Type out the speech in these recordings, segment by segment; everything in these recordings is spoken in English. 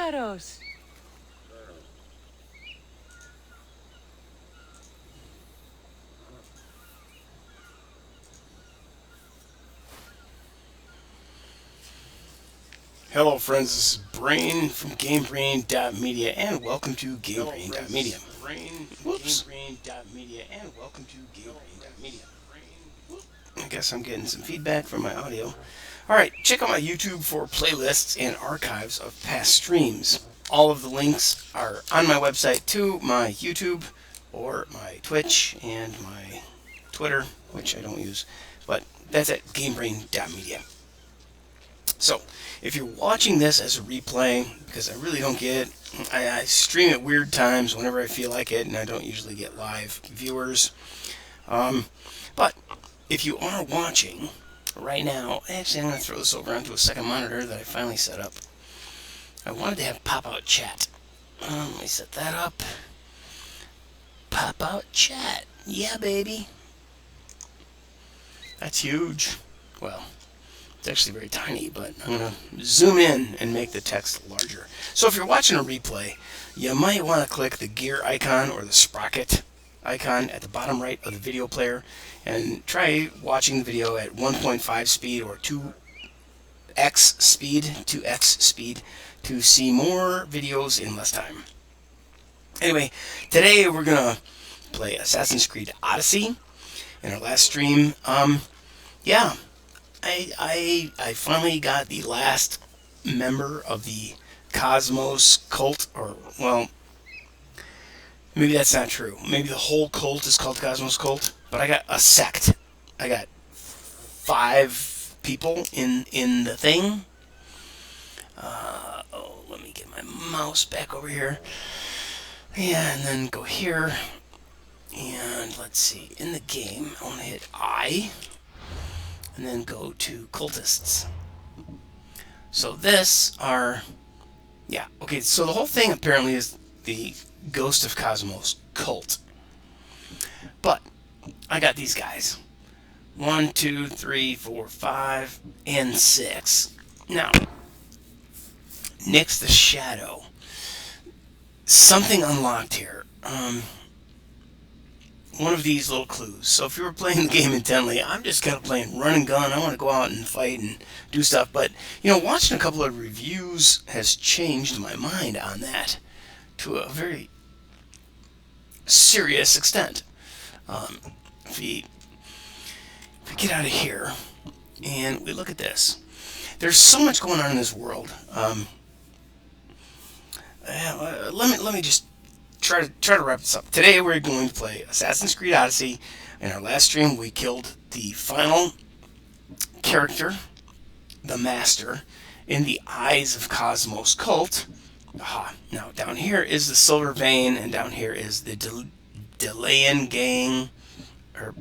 shadows. Hello friends, this is Brain from GameBrain.media and welcome to GameBrain.media. Whoops. GameBrain.media and welcome to GameBrain.media. I guess I'm getting some feedback from my audio. Alright, check out my YouTube for playlists and archives of past streams. All of the links are on my website to my YouTube or my Twitch and my Twitter, which I don't use, but that's at GameBrain.media. So, if you're watching this as a replay, because I really don't get it, I stream at weird times whenever I feel like it, and I don't usually get live viewers. But if you are watching right now, actually I'm going to throw this over onto a second monitor that I finally set up. I wanted to have pop-out chat. Let me set that up. Pop-out chat. Yeah, baby. That's huge. Well, it's actually very tiny, but I'm going to zoom in and make the text larger. So if you're watching a replay, you might want to click the gear icon or the sprocket icon at the bottom right of the video player and try watching the video at 1.5 speed or 2x speed to see more videos in less time. Anyway, today we're going to play Assassin's Creed Odyssey. In our last stream, I finally got the last member of the Cosmos cult, or, well, maybe that's not true. Maybe the whole cult is called Cosmos cult, but I got a sect. I got 5 people in the thing. Let me get my mouse back over here. Yeah, and then go here. And let's see, in the game, I want to hit I. And then go to cultists. So this are, okay, so the whole thing apparently is the Ghost of Cosmos cult. But I got these guys. 1, 2, 3, 4, 5, and 6. Now, Nyx the Shadow. Something unlocked here. One of these little clues. So if you were playing the game intently, I'm just kind of playing run and gun. I want to go out and fight and do stuff. But, watching a couple of reviews has changed my mind on that to a very serious extent. If we get out of here and we look at this, there's so much going on in this world. Let me just try to wrap this up. Today we're going to play Assassin's Creed Odyssey. In our last stream we killed the final character, the Master, in the Eyes of Cosmos cult. Now down here is the Silver Vein, and down here is the Delayan gang, or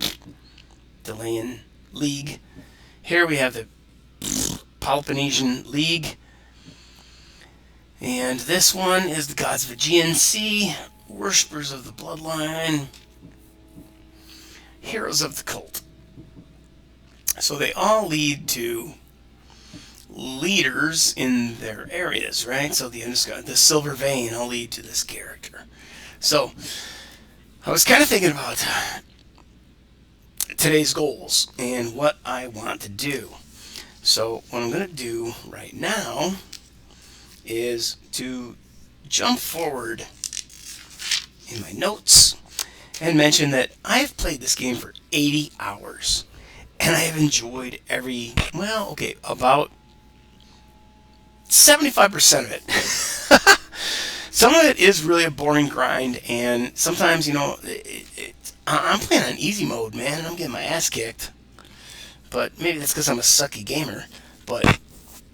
Delayan League. Here we have the Peloponnesian League. And this one is the Gods of Aegean Sea, Worshippers of the Bloodline, Heroes of the Cult. So they all lead to leaders in their areas, right? So the Silver Vein all lead to this character. So I was kind of thinking about today's goals and what I want to do. So what I'm going to do right now is to jump forward in my notes and mention that I've played this game for 80 hours and I have enjoyed about 75% of it. Some of it is really a boring grind, and sometimes, I'm playing on easy mode, man, and I'm getting my ass kicked. But maybe that's because I'm a sucky gamer. But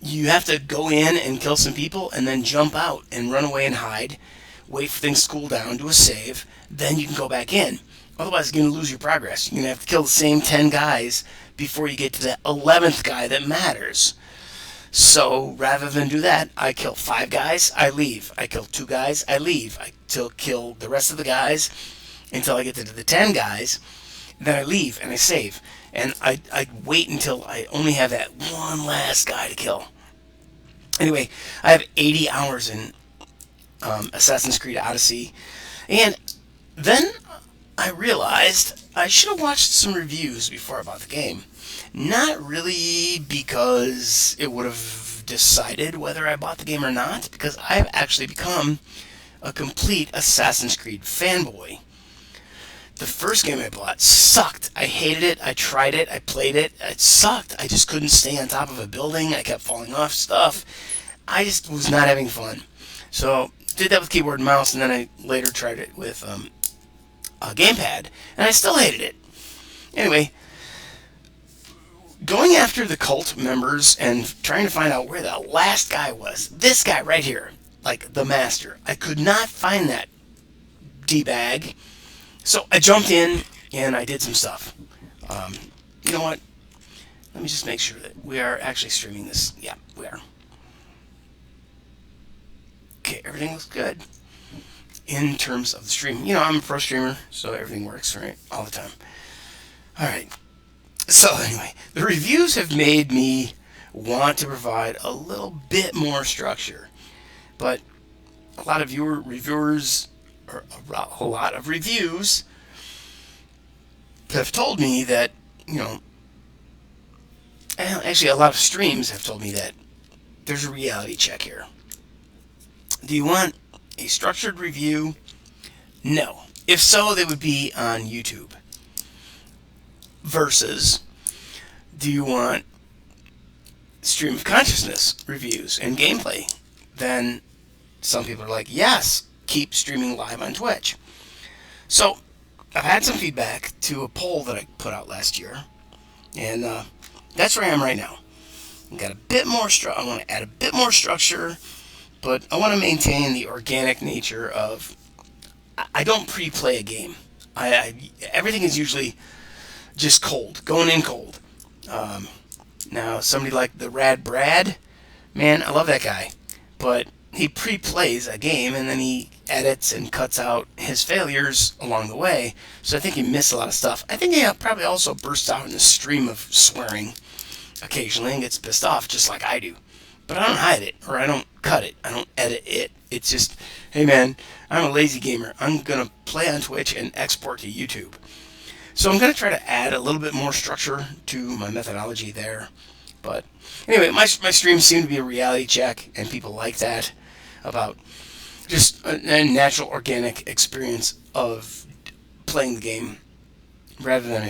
you have to go in and kill some people and then jump out and run away and hide, wait for things to cool down, do a save, then you can go back in. Otherwise you're going to lose your progress. You're going to have to kill the same 10 guys before you get to the 11th guy that matters. So rather than do that, I kill 5 guys, I leave. I kill 2 guys, I leave. I kill the rest of the guys until I get to the 10 guys, then I leave and I save. And I wait until I only have that one last guy to kill. Anyway, I have 80 hours in Assassin's Creed Odyssey. And then I realized I should have watched some reviews before I bought the game. Not really because it would have decided whether I bought the game or not, because I've actually become a complete Assassin's Creed fanboy. The first game I bought sucked. I hated it. I tried it. I played it. It sucked. I just couldn't stay on top of a building. I kept falling off stuff. I just was not having fun. So, did that with keyboard and mouse, and then I later tried it with a gamepad, and I still hated it. Anyway, going after the cult members and trying to find out where the last guy was. This guy right here, like the master. I could not find that D-bag. So I jumped in and I did some stuff. You know what? Let me just make sure that we are actually streaming this. Yeah, we are. Okay, everything looks good in terms of the stream. You know, I'm a pro streamer, so everything works, right? All the time. Alright. So anyway, the reviews have made me want to provide a little bit more structure. But a lot of reviewers, or a lot of reviews, have told me that, you know, actually a lot of streams have told me that there's a reality check here. Do you want a structured review? No. If so, they would be on YouTube. Versus, do you want stream of consciousness reviews and gameplay? Then some people are like, yes, keep streaming live on Twitch. So, I've had some feedback to a poll that I put out last year, and that's where I am right now. I've got a bit more I want to add a bit more structure, but I want to maintain the organic nature of. I don't pre-play a game. Everything is usually just cold, going in cold. Now, somebody like the Rad Brad, man, I love that guy, but he pre-plays a game and then he edits and cuts out his failures along the way, so I think he missed a lot of stuff. I think he probably also bursts out in a stream of swearing occasionally and gets pissed off just like I do. But I don't hide it, or I don't cut it, I don't edit it. It's just, hey man, I'm a lazy gamer. I'm going to play on Twitch and export to YouTube. So I'm going to try to add a little bit more structure to my methodology there. But anyway, my streams seem to be a reality check, and people like that, about just a natural, organic experience of playing the game rather than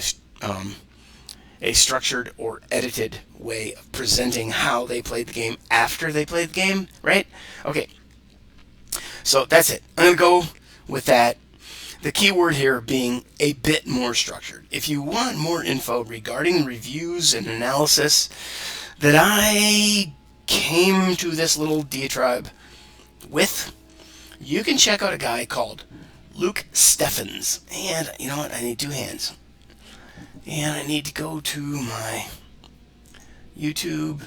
a structured or edited way of presenting how they played the game after they played the game, right? Okay, so that's it. I'm going to go with that. The key word here being a bit more structured. If you want more info regarding reviews and analysis that I came to this little diatribe with, you can check out a guy called Luke Steffens. And you know what? I need two hands. And I need to go to my YouTube.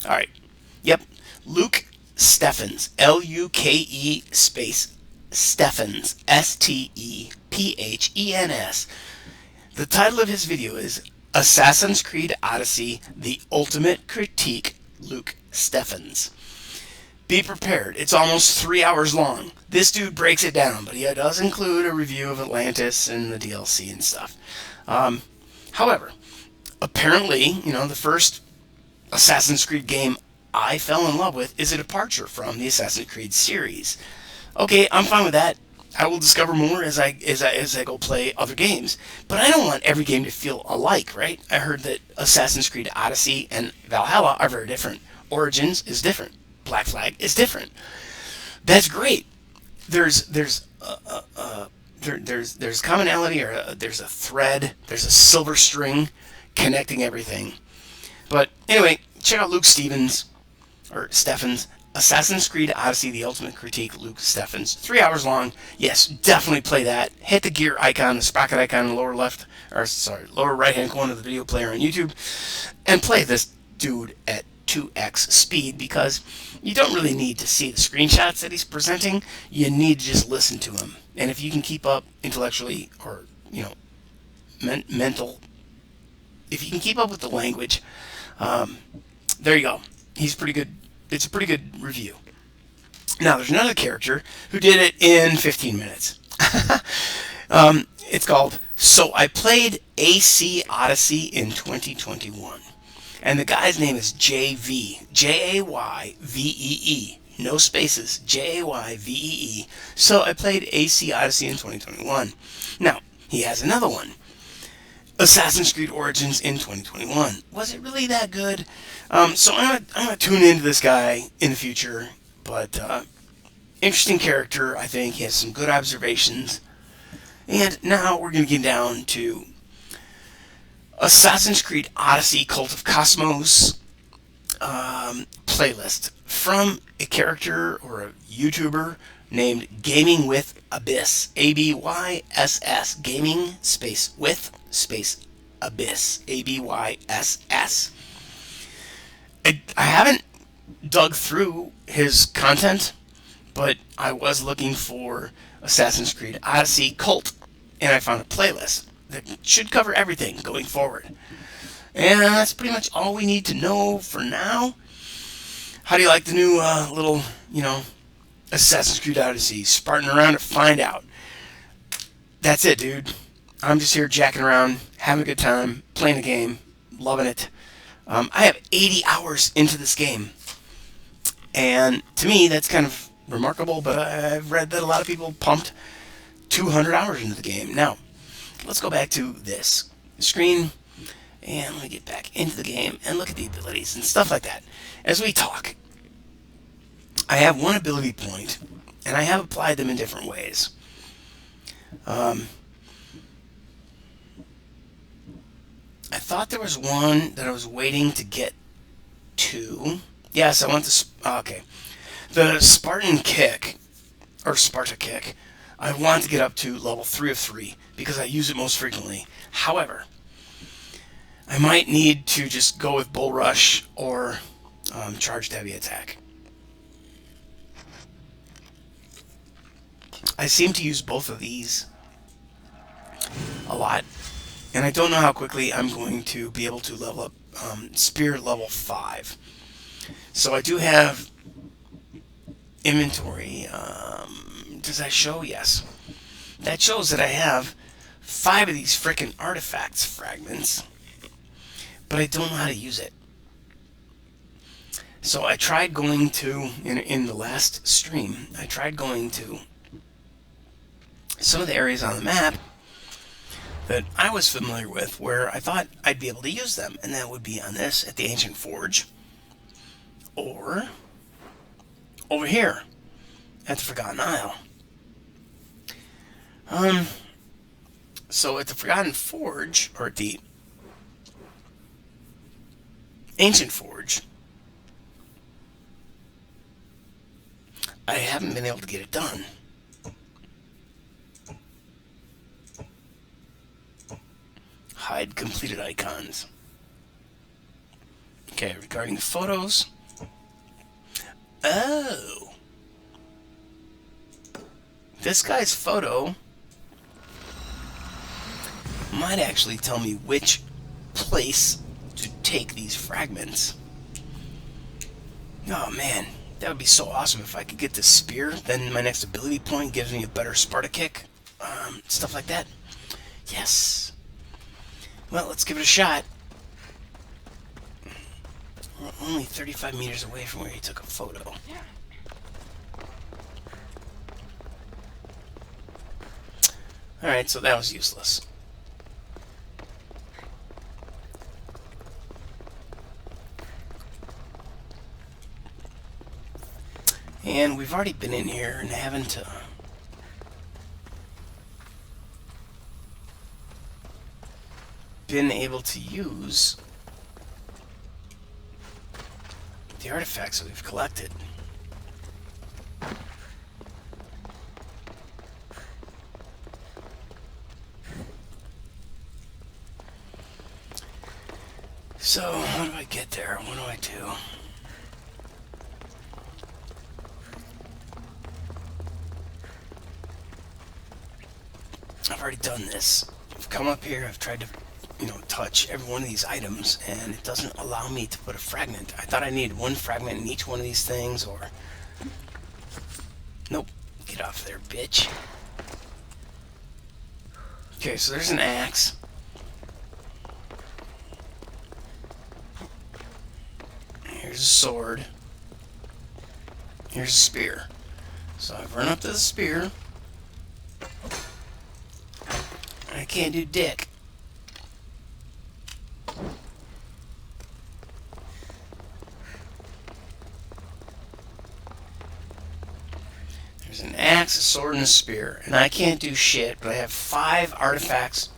Alright. Yep. Luke Steffens. Luke space Steffens. Stepphens. The title of his video is Assassin's Creed Odyssey, The Ultimate Critique, Luke Steffens. Be prepared. It's almost 3 hours long. This dude breaks it down, but he does include a review of Atlantis and the DLC and stuff. However, apparently, you know, the first Assassin's Creed game I fell in love with is a departure from the Assassin's Creed series. Okay, I'm fine with that. I will discover more as I go play other games. But I don't want every game to feel alike, right? I heard that Assassin's Creed Odyssey and Valhalla are very different. Origins is different. Black Flag is different. That's great. There's commonality, or there's a thread, there's a silver string connecting everything. But anyway, check out Luke Steffens, Assassin's Creed Odyssey, The Ultimate Critique, Luke Steffens. 3 hours long. Yes, definitely play that. Hit the gear icon, the sprocket icon in the lower lower right hand corner of the video player on YouTube, and play this dude at 2x speed, because you don't really need to see the screenshots that he's presenting. You need to just listen to him. And if you can keep up intellectually, or, you know, mental, if you can keep up with the language, there you go. He's pretty good it's a pretty good review. Now, there's another character who did it in 15 minutes. It's called So I Played AC Odyssey in 2021. And the guy's name is JV. Jayvee. No spaces. Jayvee. So I played AC Odyssey in 2021. Now, he has another one. Assassin's Creed Origins in 2021. Was it really that good? So I'm gonna tune into this guy in the future. But interesting character, I think. He has some good observations. And now we're gonna get down to Assassin's Creed Odyssey Cult of Cosmos playlist from a character or a YouTuber named Gaming with Abyss. ABYSS. Gaming space with space Abyss. ABYSS. I haven't dug through his content, but I was looking for Assassin's Creed Odyssey Cult, and I found a playlist that should cover everything going forward. And that's pretty much all we need to know for now. How do you like the new little, Assassin's Creed Odyssey? Sparting around to find out. That's it, dude. I'm just here jacking around, having a good time, playing the game, loving it. I have 80 hours into this game. And to me, that's kind of remarkable, but I've read that a lot of people pumped 200 hours into the game. Now, let's go back to this screen, and let me get back into the game and look at the abilities and stuff like that. As we talk, I have one ability point, and I have applied them in different ways. I thought there was one that I was waiting to get to. Yes, I want this. Okay. The Spartan Kick, or Sparta Kick, I want to get up to level 3 of 3 because I use it most frequently. However, I might need to just go with Bull Rush or Charged Heavy Attack. I seem to use both of these a lot, and I don't know how quickly I'm going to be able to level up Spear level 5. So I do have inventory. Does that show? Yes. That shows that I have 5 of these frickin' artifacts fragments, but I don't know how to use it. So I tried going to, in the last stream, I tried going to some of the areas on the map that I was familiar with where I thought I'd be able to use them, and that would be on this at the Ancient Forge, or over here at the Forgotten Isle. So at the Forgotten Forge, or at the Ancient Forge, I haven't been able to get it done. Hide completed icons. Okay, regarding the photos. Oh. This guy's photo might actually tell me which place to take these fragments. Oh man, that would be so awesome if I could get this spear. Then my next ability point gives me a better Sparta kick. Stuff like that. Yes. Well, let's give it a shot. We're only 35 meters away from where he took a photo. Alright, so that was useless. And we've already been in here and haven't been able to use the artifacts that we've collected. So, how do I get there? What do I do? I've already done this. I've come up here, I've tried to, touch every one of these items, and it doesn't allow me to put a fragment. I thought I needed one fragment in each one of these things, or... Nope. Get off there, bitch. Okay, so there's an axe. Here's a sword. Here's a spear. So I've run up to the spear. I can't do dick. There's an axe, a sword, and a spear. And I can't do shit, but I have 5 artifacts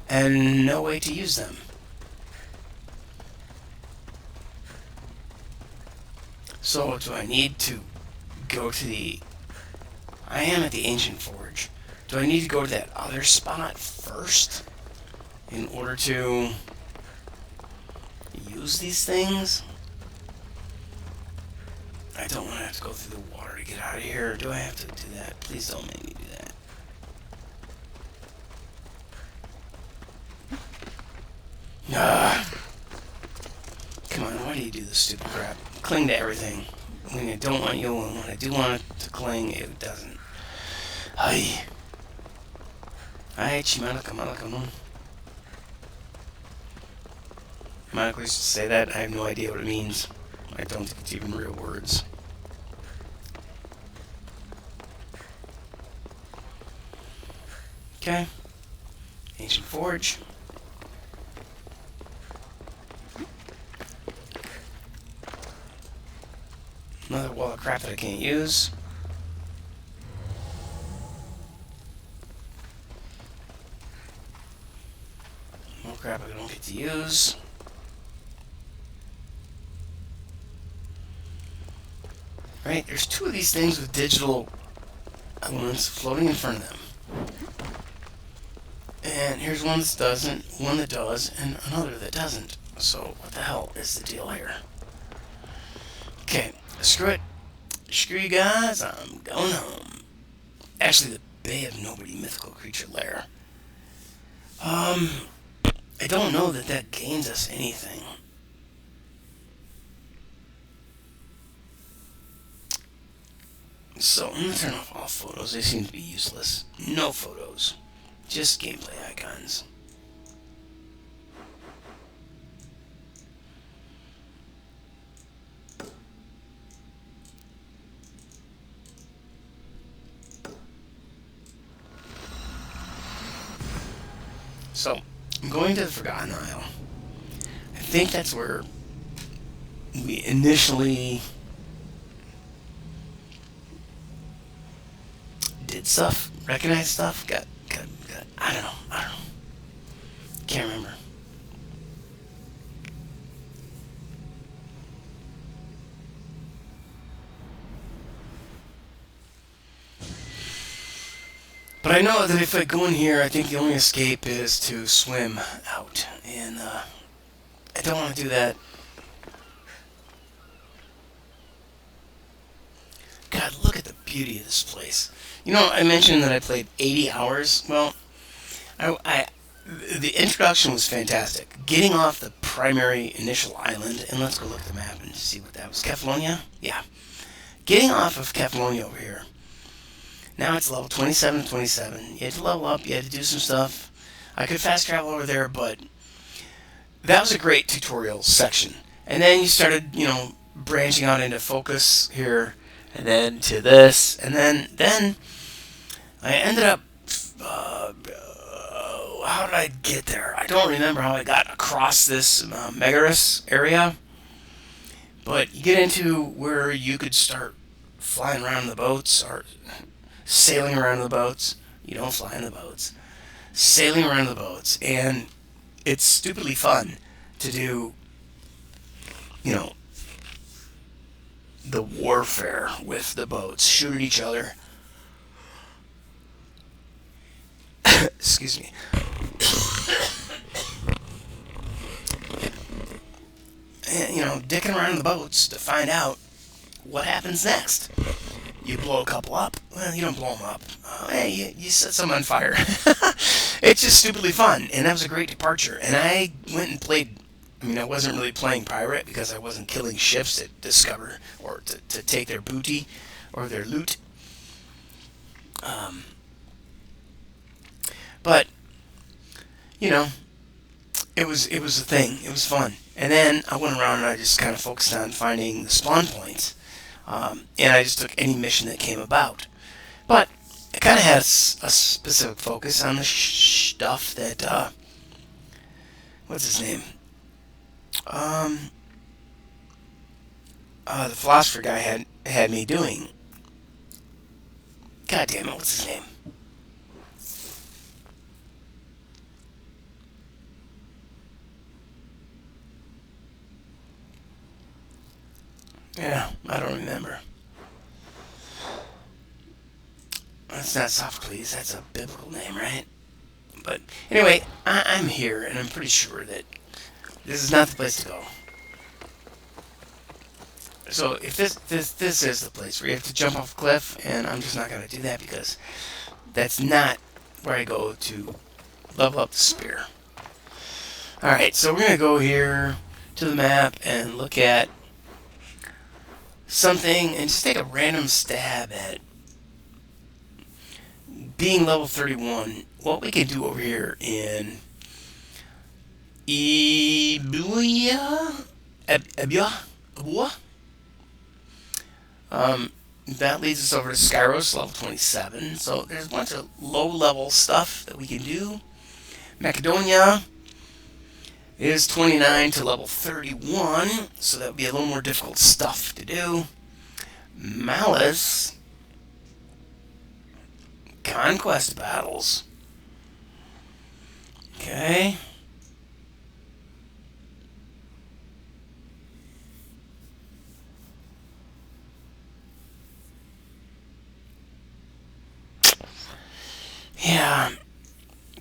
and no way to use them. So do I need to go to the... I am at the Ancient Forge. Do I need to go to that other spot first in order to use these things? I don't want to have to go through the water to get out of here. Do I have to do that? Please don't make me do that. Come on, why do you do this stupid crap? Cling to everything. When I don't want you, and when I do want it to cling, it doesn't. Hi. Hi, Chimalaka Malaka. Malaka used to say that. I have no idea what it means. I don't think it's even real words. Okay. Ancient Forge. Another wall of crap that I can't use. More crap I don't get to use. Right, there's 2 of these things with digital elements floating in front of them. And here's one that doesn't, one that does, and another that doesn't. So, what the hell is the deal here? Okay, screw it. Screw you guys, I'm going home. Actually, the Bay of Nobody Mythical Creature Lair. I don't know that that gains us anything. So, I'm going to turn off all photos. They seem to be useless. No photos. Just gameplay icons. So, I'm going to the Forgotten Isle. I think that's where we initially did stuff, recognized stuff, got I don't know. Can't remember. But I know that if I go in here, I think the only escape is to swim out. And I don't want to do that. God, look at the beauty of this place. You know, I mentioned that I played 80 hours. Well, the introduction was fantastic. Getting off the primary initial island, and let's go look at the map and see what that was. Kefalonia? Yeah. Getting off of Kefalonia over here. Now it's level 27, 27. You had to level up, you had to do some stuff. I could fast travel over there, but that was a great tutorial section. And then you started, you know, branching out into focus here, and then to this, and then I ended up, how did I get there? I don't remember how I got across this Megaris area, but you get into where you could start flying around the boats, or sailing around the boats. You don't fly in the boats. Sailing around the boats, and it's stupidly fun to do, you know, the warfare with the boats. Shoot at each other. Excuse me. And, you know, dicking around in the boats to find out what happens next. You blow a couple up. Well, you don't blow them up. Hey, you set some on fire. It's just stupidly fun, and that was a great departure. And I went and played. I mean, I wasn't really playing pirate because I wasn't killing ships to discover or to take their booty or their loot. Um, but you know, it was a thing. It was fun. And then I went around and I just kind of focused on finding the spawn points, and I just took any mission that came about. But it kind of has a specific focus on the stuff that what's his name? Um, the philosopher guy had me doing. God damn it, what's his name? Yeah, I don't remember. That's not Sophocles, that's a biblical name, right? But anyway, I'm here, and I'm pretty sure that this is not the place to go. So if this is the place where you have to jump off a cliff, and I'm just not going to do that because that's not where I go to level up the spear. Alright, so we're going to go here to the map and look at something and just take a random stab at being level 31. What we can do over here in Ebuya? Ebua? That leads us over to Skyros, level 27. So there's a bunch of low-level stuff that we can do. Macedonia is 29 to level 31, so that would be a little more difficult stuff to do. Malice, Conquest Battles. Okay. Yeah,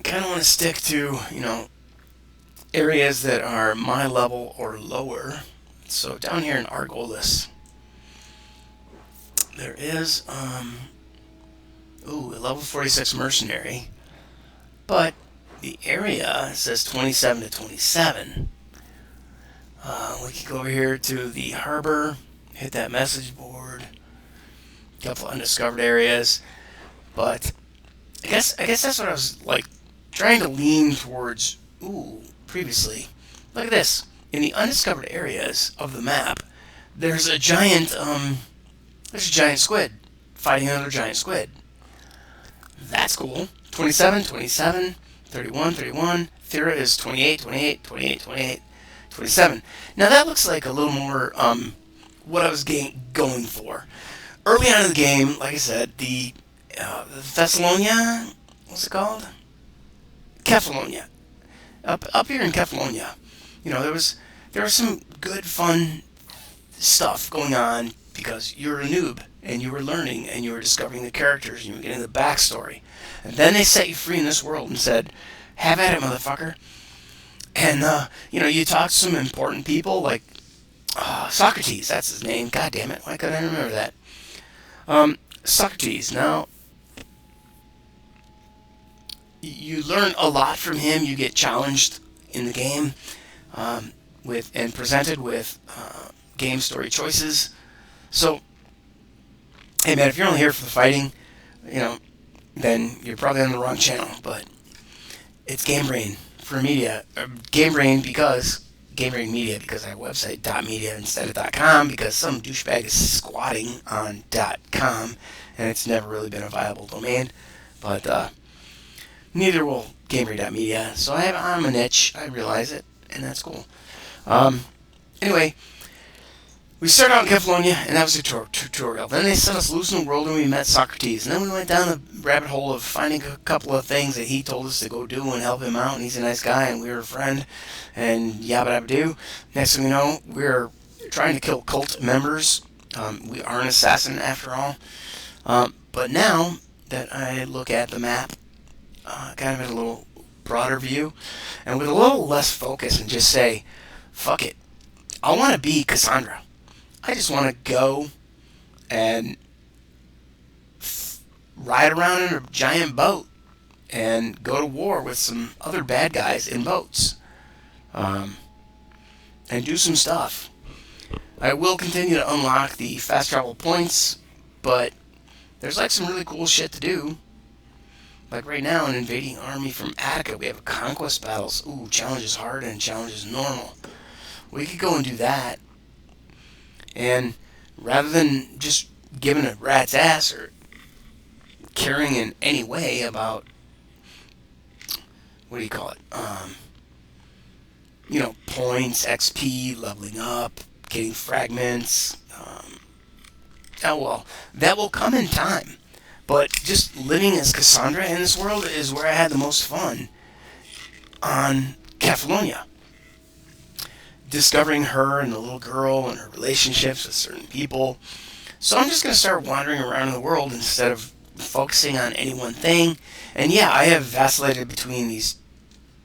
kind of want to stick to, areas that are my level or lower. So down here in Argolis, there is, a level 46 mercenary, but the area says 27 to 27. We could go over here to the harbor, hit that message board, a couple undiscovered areas, but I guess that's what I was like trying to lean towards. Previously, look at this. In the undiscovered areas of the map, there's a giant squid fighting another giant squid. That's cool. 27, 27, 31, 31. Thera is 28, 28, 28, 28, 27. Now that looks like a little more what I was going for. Early on in the game, like I said, the Thessalonia, what's it called? Kefalonia. Up here in Kefalonia, there was some good fun stuff going on because you were a noob and you were learning and you were discovering the characters and you were getting the backstory. And then they set you free in this world and said, "Have at it, motherfucker." And you talked to some important people like Socrates. That's his name. God damn it! Why couldn't I remember that? Socrates. Now, you learn a lot from him. You get challenged in the game and presented with game story choices. So, hey man, if you're only here for the fighting, then you're probably on the wrong channel. But it's GameBrain for media. GameBrain because GameBrain.media because I have a website .media instead of .com because some douchebag is squatting on .com and it's never really been a viable domain. But neither will GameBrain.media. So I'm a niche. I realize it, and that's cool. Anyway, we started out in Kefalonia, and that was a tutorial. Then they set us loose in the world, and we met Socrates. And then we went down the rabbit hole of finding a couple of things that he told us to go do and help him out. And he's a nice guy, and we were a friend, and yabba dabba do. Next thing we know, we're trying to kill cult members. We are an assassin after all. But now that I look at the map, kind of in a little broader view, and with a little less focus, and just say, fuck it. I want to be Kassandra. I just want to go and ride around in a giant boat and go to war with some other bad guys in boats. And do some stuff. I will continue to unlock the fast travel points, but there's like some really cool shit to do. Like right now, an invading army from Attica. We have Conquest Battles. Ooh, challenge is hard and challenge is normal. We could go and do that. And rather than just giving a rat's ass or caring in any way about, what do you call it? Points, XP, leveling up, getting fragments. That will come in time. But just living as Kassandra in this world is where I had the most fun on Catalonia. Discovering her and the little girl and her relationships with certain people. So I'm just going to start wandering around the world instead of focusing on any one thing. And yeah, I have vacillated between these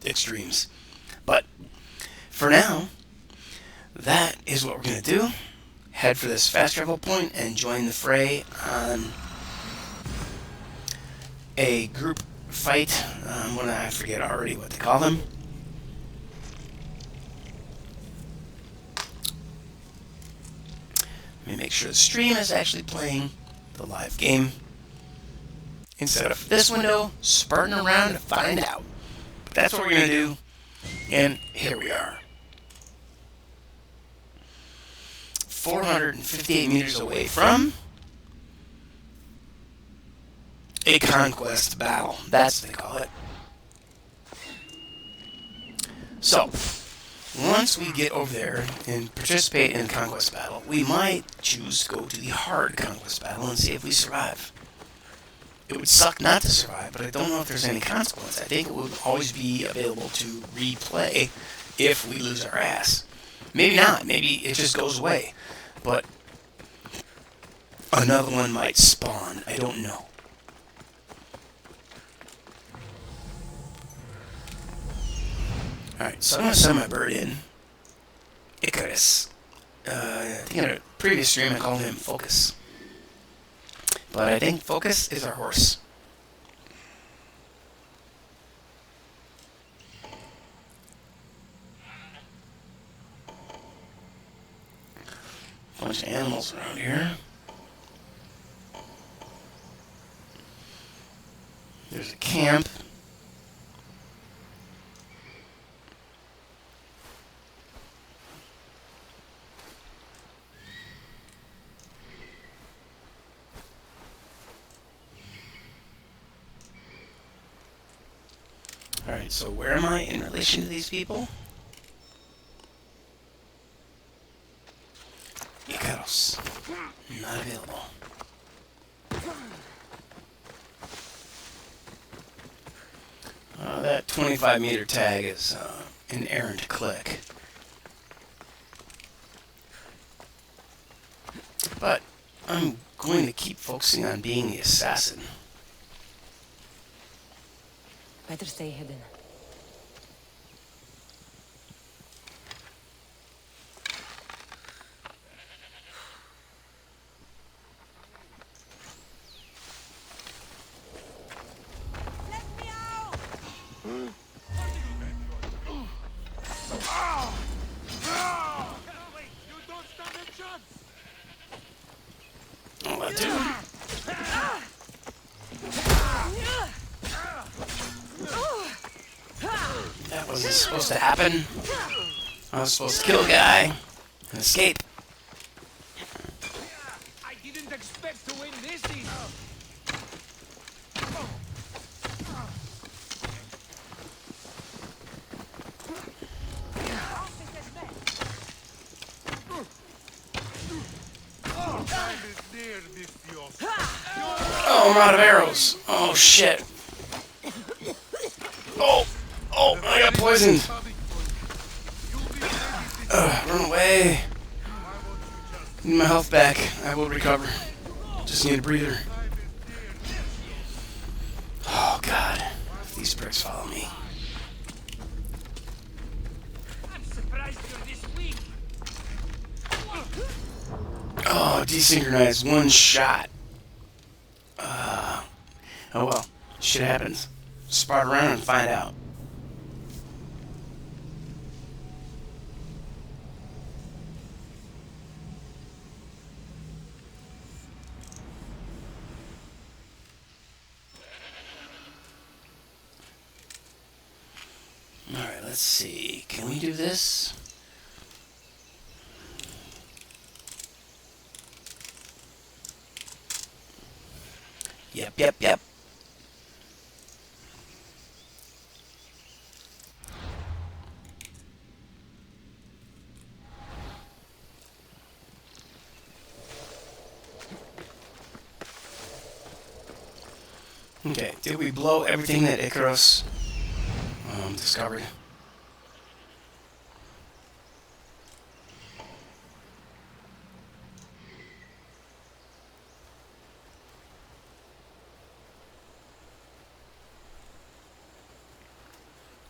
extremes. But for now, that is what we're going to do. Head for this fast travel point and join the fray on a group fight. I forget already what they call them. Let me make sure the stream is actually playing the live game instead of this window, spurting around to find out. But that's what we're going to do, and here we are. 458 meters away from a Conquest Battle. That's what they call it. So, once we get over there and participate in Conquest Battle, we might choose to go to the hard Conquest Battle and see if we survive. It would suck not to survive, but I don't know if there's any consequence. I think it would always be available to replay if we lose our ass. Maybe not. Maybe it just goes away. But another one might spawn. I don't know. Alright, so I'm going to send my bird in. Icarus. I think in a previous stream I called him Focus. But I think Focus is our horse. Bunch of animals around here. There's a camp. Alright, so where am I in relation to these people? Icarus. Not available. That 25-meter tag is an errant click. But I'm going to keep focusing on being the assassin. Better stay hidden. That wasn't supposed to happen. I was supposed to kill a guy and escape. I didn't expect to win this easy. Oh, I'm out of arrows. Oh, shit. Oh, I got poisoned. Run away. Need my health back. I will recover. Just need a breather. Oh, God. If these pricks follow me. I'm surprised you're this weak. Oh, desynchronized. One shot. Oh, well. Shit happens. spot around and find out. Alright, let's see. Can we do this? Yep. Okay, did we blow everything that Icarus discovered?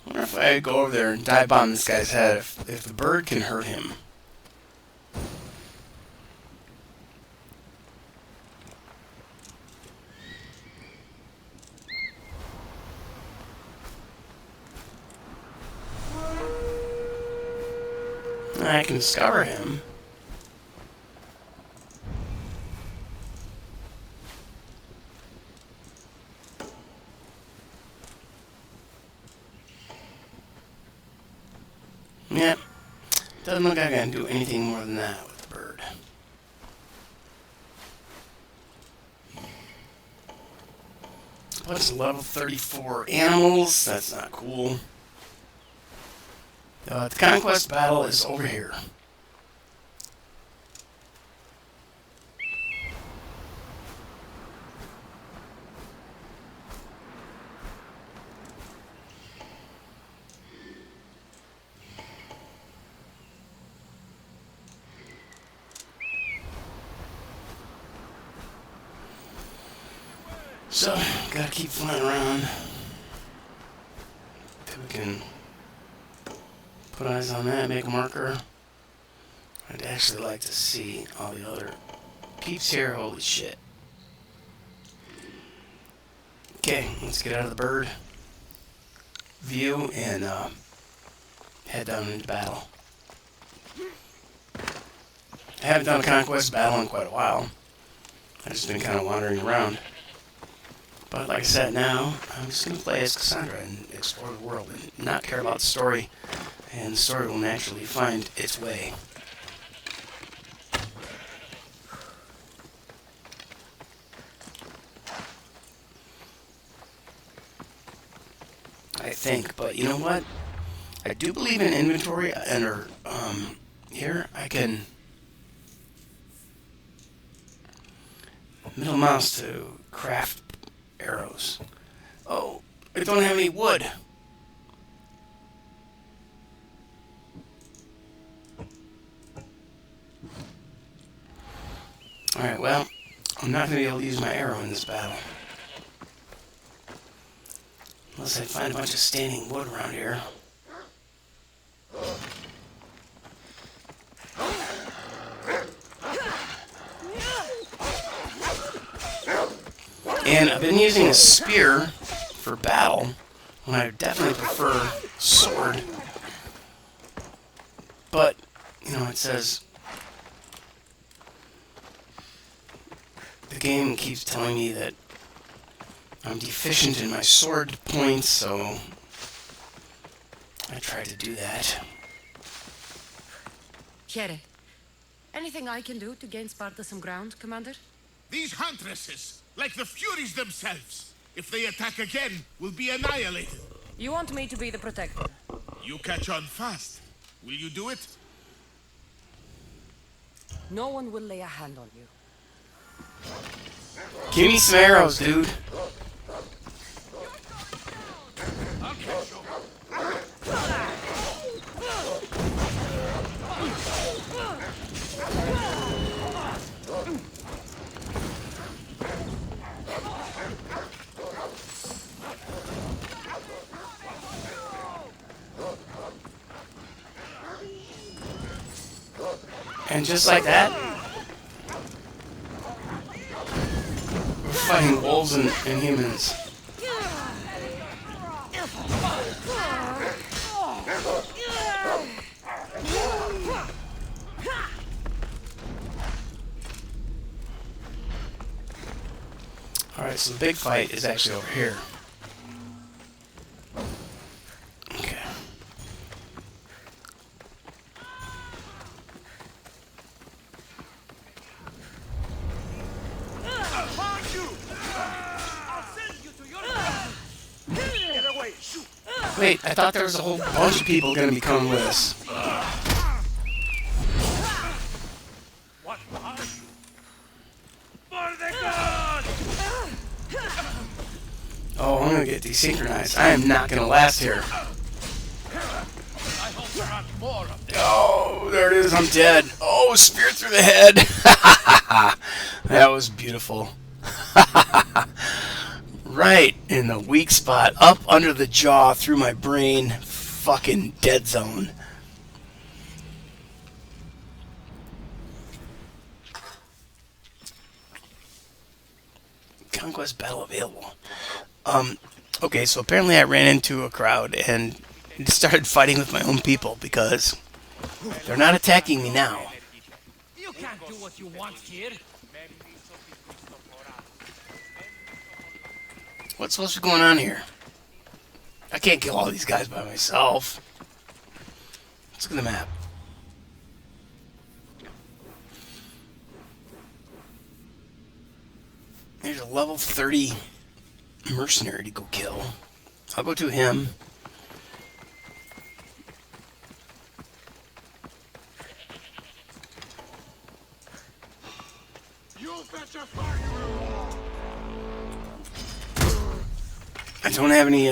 I wonder if I go over there and dive bomb this guy's head, if the bird can hurt him. I can discover him. Yep. Doesn't look like I can do anything more than that with the bird. What's level 34 animals? That's not cool. The Conquest Battle is over here. So, gotta keep flying around till we can put eyes on that, make a marker. I'd actually like to see all the other peeps here. Holy shit. Okay, let's get out of the bird view and head down into battle. I haven't done a Conquest Battle in quite a while. I've just been kind of wandering around. But like I said, now I'm just going to play as Kassandra and explore the world and not care about the story. And the story will naturally find its way. I think, but you know what? I do believe in inventory under here I can middle mouse to craft arrows. Oh, I don't have any wood. Alright, well, I'm not going to be able to use my arrow in this battle. Unless I find a bunch of standing wood around here. And I've been using a spear for battle, when I definitely prefer sword. But, you know, it says the game keeps telling me that I'm deficient in my sword points, so I try to do that. Chiere, anything I can do to gain Sparta some ground, Commander? These huntresses, like the Furies themselves, if they attack again, will be annihilated. You want me to be the protector? You catch on fast. Will you do it? No one will lay a hand on you. Give me some arrows, dude. I'll catch you. And just like that, we're fighting wolves and humans. Alright, so the big fight is actually over here. Okay. I'll find you! I'll send you to your death! Get away! Shoot! Wait, I thought there was a whole bunch of people going to be coming with us. What are you? For the gods! Oh, I'm going to get desynchronized. I am not going to last here. I hope there aren't more of them. Oh, there it is. I'm dead. Oh, spear through the head. That was beautiful. Right in the weak spot, up under the jaw, through my brain. Fucking dead zone. Conquest Battle available. Okay, so apparently I ran into a crowd and started fighting with my own people because they're not attacking me now. You can't do what you want here. What's supposed to be going on here? I can't kill all these guys by myself. Let's look at the map. There's a level 30 mercenary to go kill. I'll go to him. You'll fetch a fire! I don't have any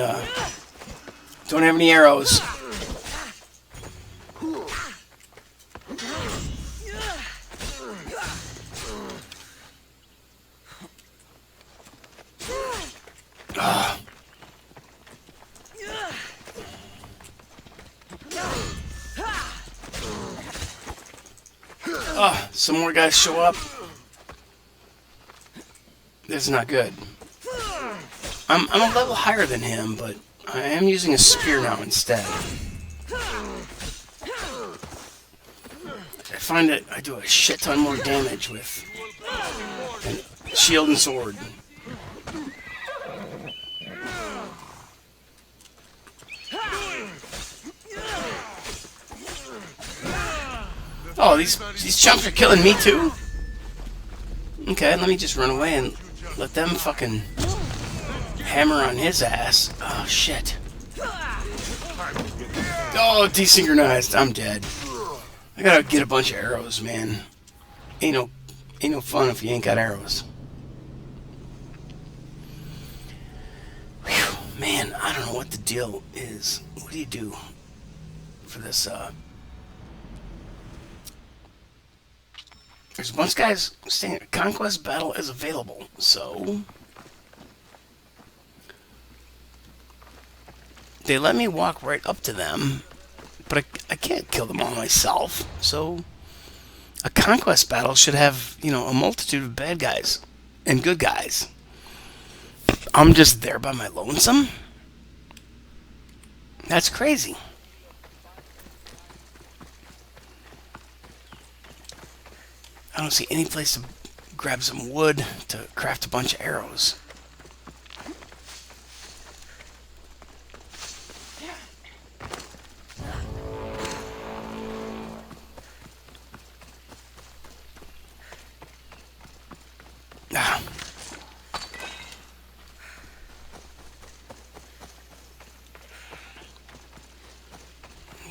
arrows. Some more guys show up. This is not good. I'm a level higher than him, but I am using a spear now instead. I find that I do a shit ton more damage with shield and sword. Oh, these chumps are killing me too? Okay, let me just run away and let them fucking hammer on his ass. Oh, shit. Oh, desynchronized. I'm dead. I gotta get a bunch of arrows, man. Ain't no fun if you ain't got arrows. Whew, man, I don't know what the deal is. What do you do for this, There's a bunch of guys saying Conquest Battle is available, so they let me walk right up to them, but I can't kill them all myself. So a Conquest Battle should have, a multitude of bad guys and good guys. I'm just there by my lonesome? That's crazy. I don't see any place to grab some wood to craft a bunch of arrows. Ah.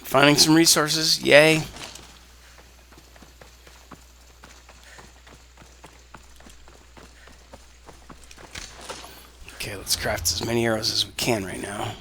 Finding some resources, yay. Okay, let's craft as many arrows as we can right now.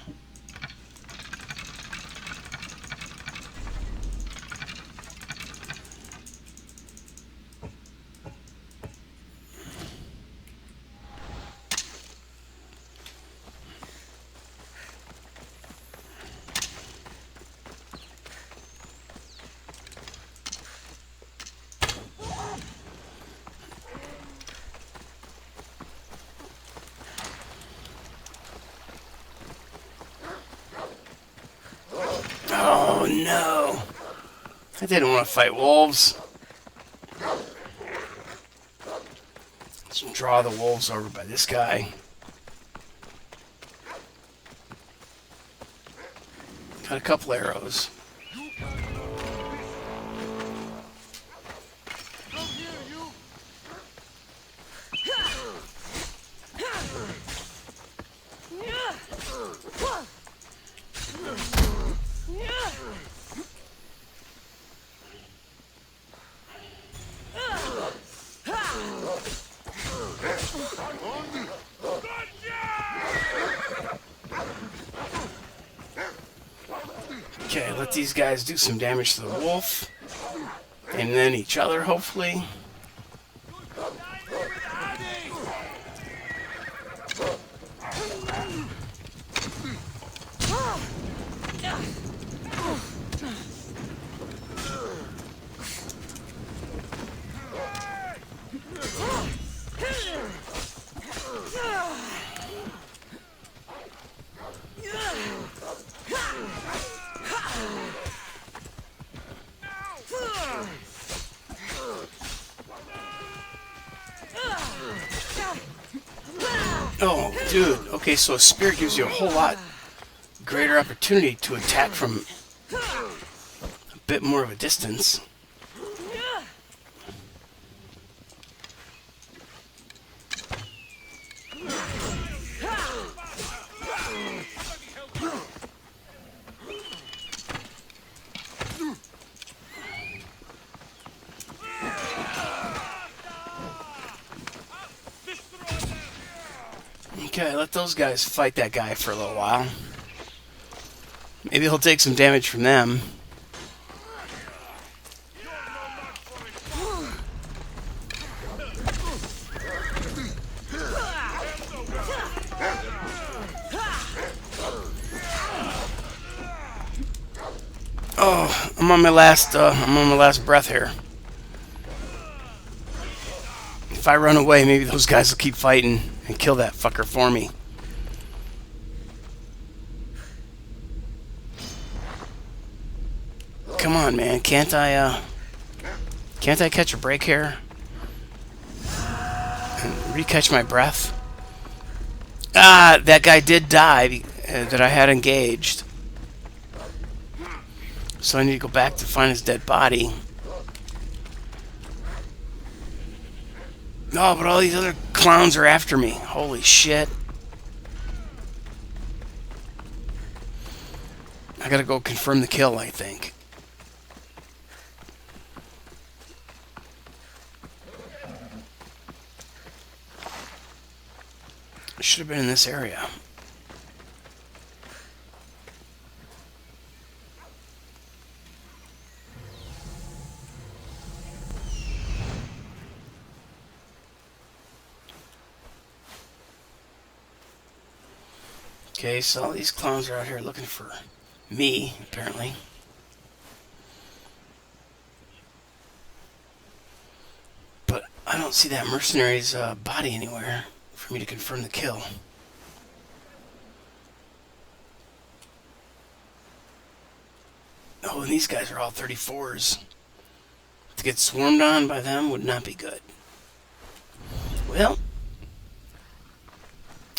Oh no! I didn't want to fight wolves. Let's draw the wolves over by this guy. Got a couple arrows. Okay, let these guys do some damage to the wolf. And then each other, hopefully. Oh, dude. Okay, so a spear gives you a whole lot greater opportunity to attack from a bit more of a distance. Okay, let those guys fight that guy for a little while. Maybe he'll take some damage from them. Oh, I'm on my last breath here. If I run away, maybe those guys will keep fighting and kill that fucker for me. Come on, man. Can't I catch a break here? And re-catch my breath? Ah, that guy did die that I had engaged. So I need to go back to find his dead body. No, but all these other clowns are after me. Holy shit. I gotta go confirm the kill, I think. I should have been in this area. Okay, so all these clowns are out here looking for me, apparently. But I don't see that mercenary's body anywhere for me to confirm the kill. Oh, and these guys are all 34s. To get swarmed on by them would not be good. Well,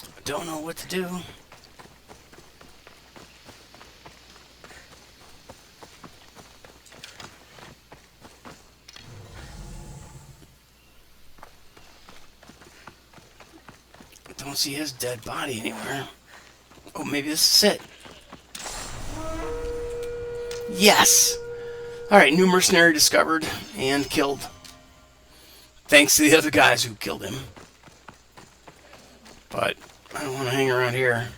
I don't know what to do. I don't see his dead body anywhere. Oh, maybe this is it. Yes! Alright, new mercenary discovered and killed. Thanks to the other guys who killed him. But I don't want to hang around here.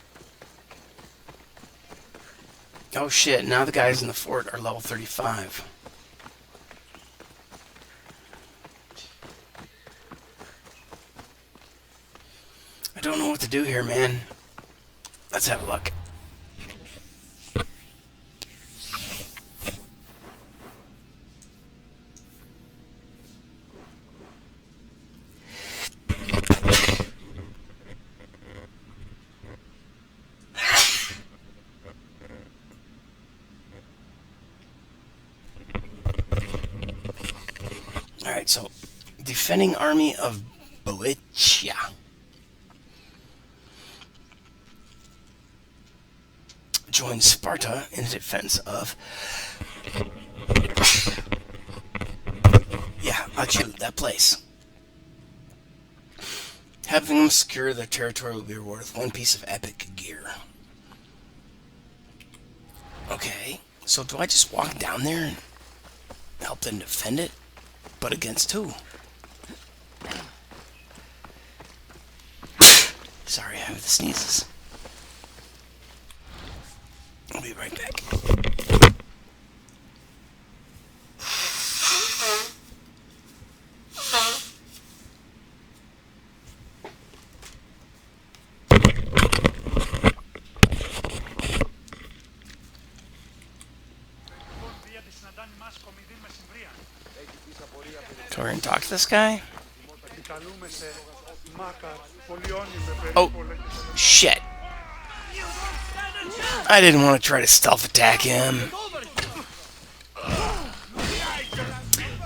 Oh shit, now the guys in the fort are level 35. I don't know what to do here, man. Let's have a look. Alright, so defending army of Boet Russia. Joined Sparta in defense of... Yeah, Achu, that place. Having them secure their territory will be rewarded with one piece of epic gear. Okay, so do I just walk down there and help them defend it? But against who? Sorry, I have the sneezes. I'll be right back. So we're gonna talk to this guy? Oh, shit. I didn't want to try to stealth attack him.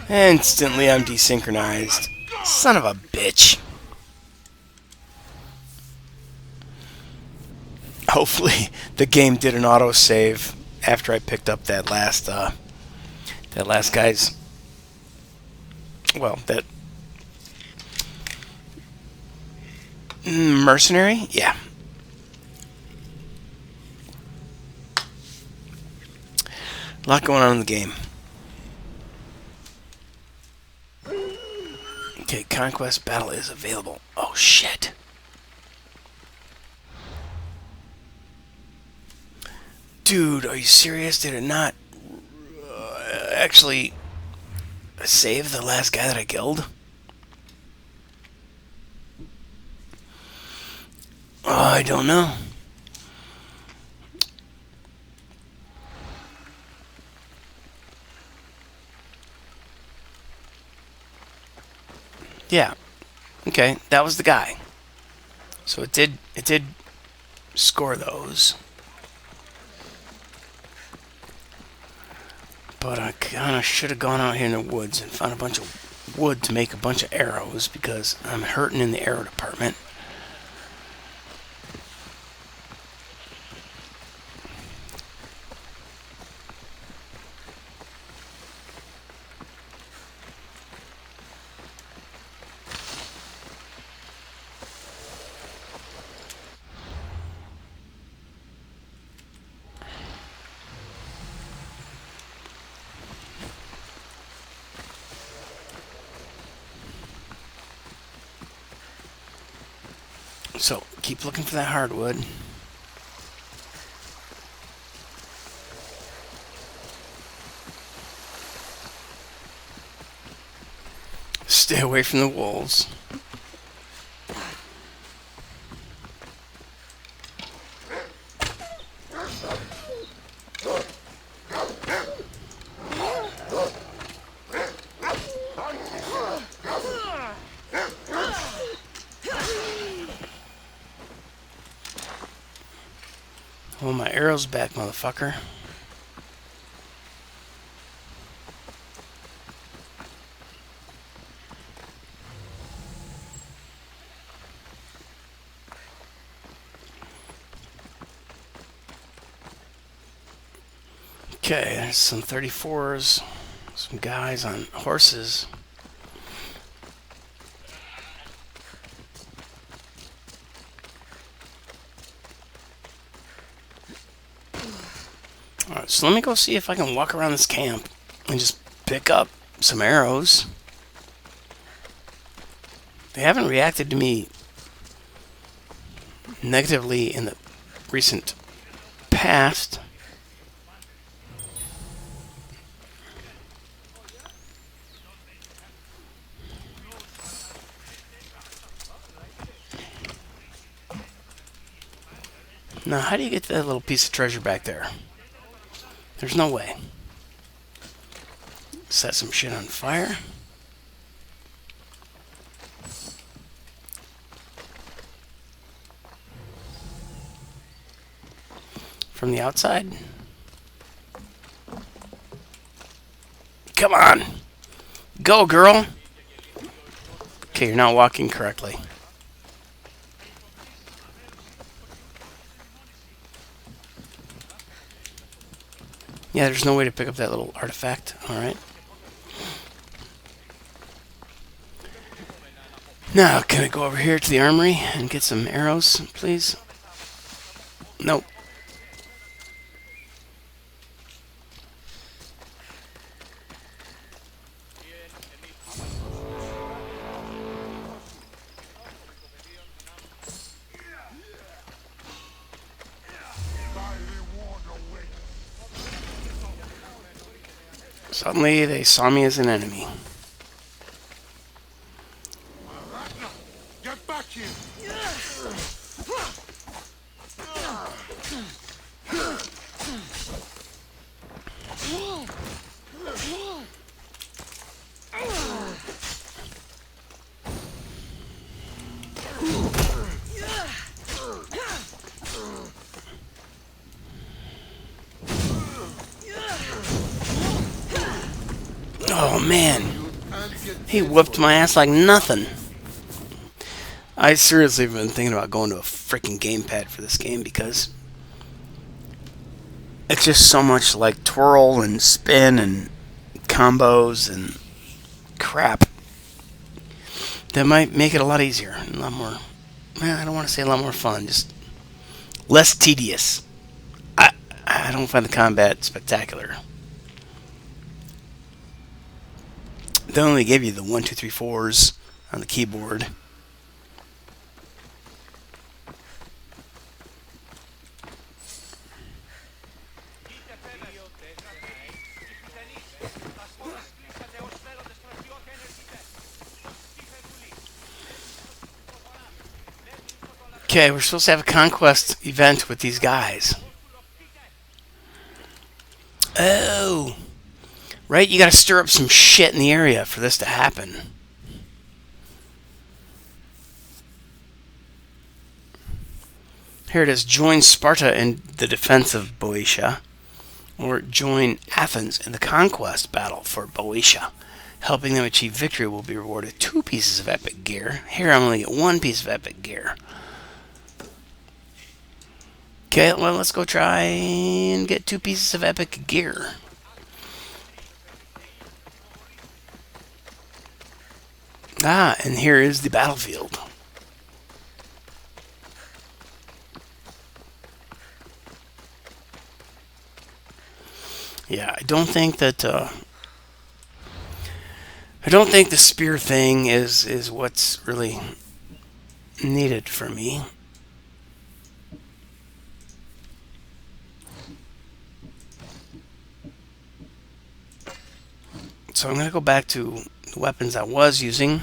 Instantly I'm desynchronized. Son of a bitch. Hopefully the game did an autosave after I picked up that last guy's... Well, that... mercenary? Yeah. A lot going on in the game. Okay, Conquest Battle is available. Oh, shit. Dude, are you serious? Did it not actually save the last guy that I killed? Oh, I don't know. Yeah. Okay, that was the guy. So it did score those. But I kind of should have gone out here in the woods and found a bunch of wood to make a bunch of arrows because I'm hurting in the arrow department. So, keep looking for that hardwood. Stay away from the wolves. Oh, my arrow's back, motherfucker. Okay, there's some 34s, some guys on horses. Alright, so let me go see if I can walk around this camp and just pick up some arrows. They haven't reacted to me negatively in the recent past. Now, how do you get to that little piece of treasure back there? There's no way. Set some shit on fire. From the outside. Come on. Go, girl. Okay, you're not walking correctly. Yeah, there's no way to pick up that little artifact. Alright. Now, can I go over here to the armory and get some arrows, please? Nope. Suddenly, they saw me as an enemy. Get back here! Oh, man. He whooped my ass like nothing. I seriously have been thinking about going to a freaking gamepad for this game because it's just so much like twirl and spin and combos and crap that might make it a lot easier and a lot more, I don't want to say a lot more fun, just less tedious. I don't find the combat spectacular. They only give you the 1, 2, 3, 4s on the keyboard. Okay, we're supposed to have a conquest event with these guys. Oh, right, you gotta stir up some shit in the area for this to happen. Here it is. Join Sparta in the defense of Boeotia, or join Athens in the Conquest Battle for Boeotia. Helping them achieve victory will be rewarded 2 pieces of epic gear. Here I'm only get 1 piece of epic gear. Okay, well, let's go try and get 2 pieces of epic gear. Ah, and here is the battlefield. Yeah, I don't think that I don't think the spear thing is what's really needed for me. So I'm going to go back to the weapons I was using.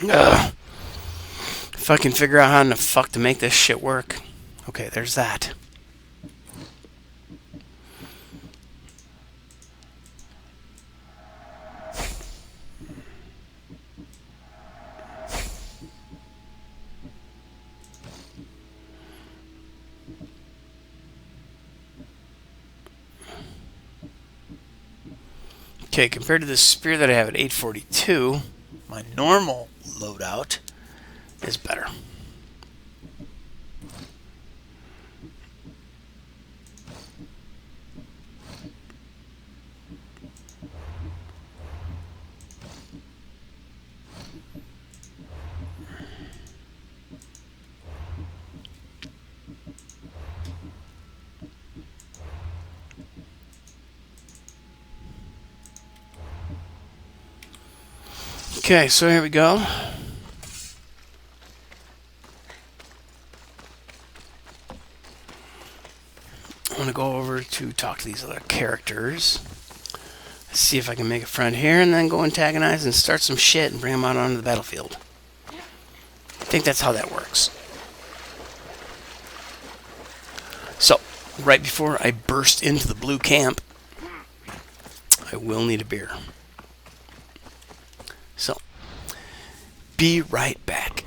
Ugh. If I can figure out how in the fuck to make this shit work. Okay, there's that. Okay, compared to the spear that I have at 842, my normal loadout is better. Okay, so here we go. I'm going to go over to talk to these other characters. See if I can make a friend here, and then go antagonize and start some shit and bring them out onto the battlefield. I think that's how that works. So, right before I burst into the blue camp, I will need a beer. So, be right back.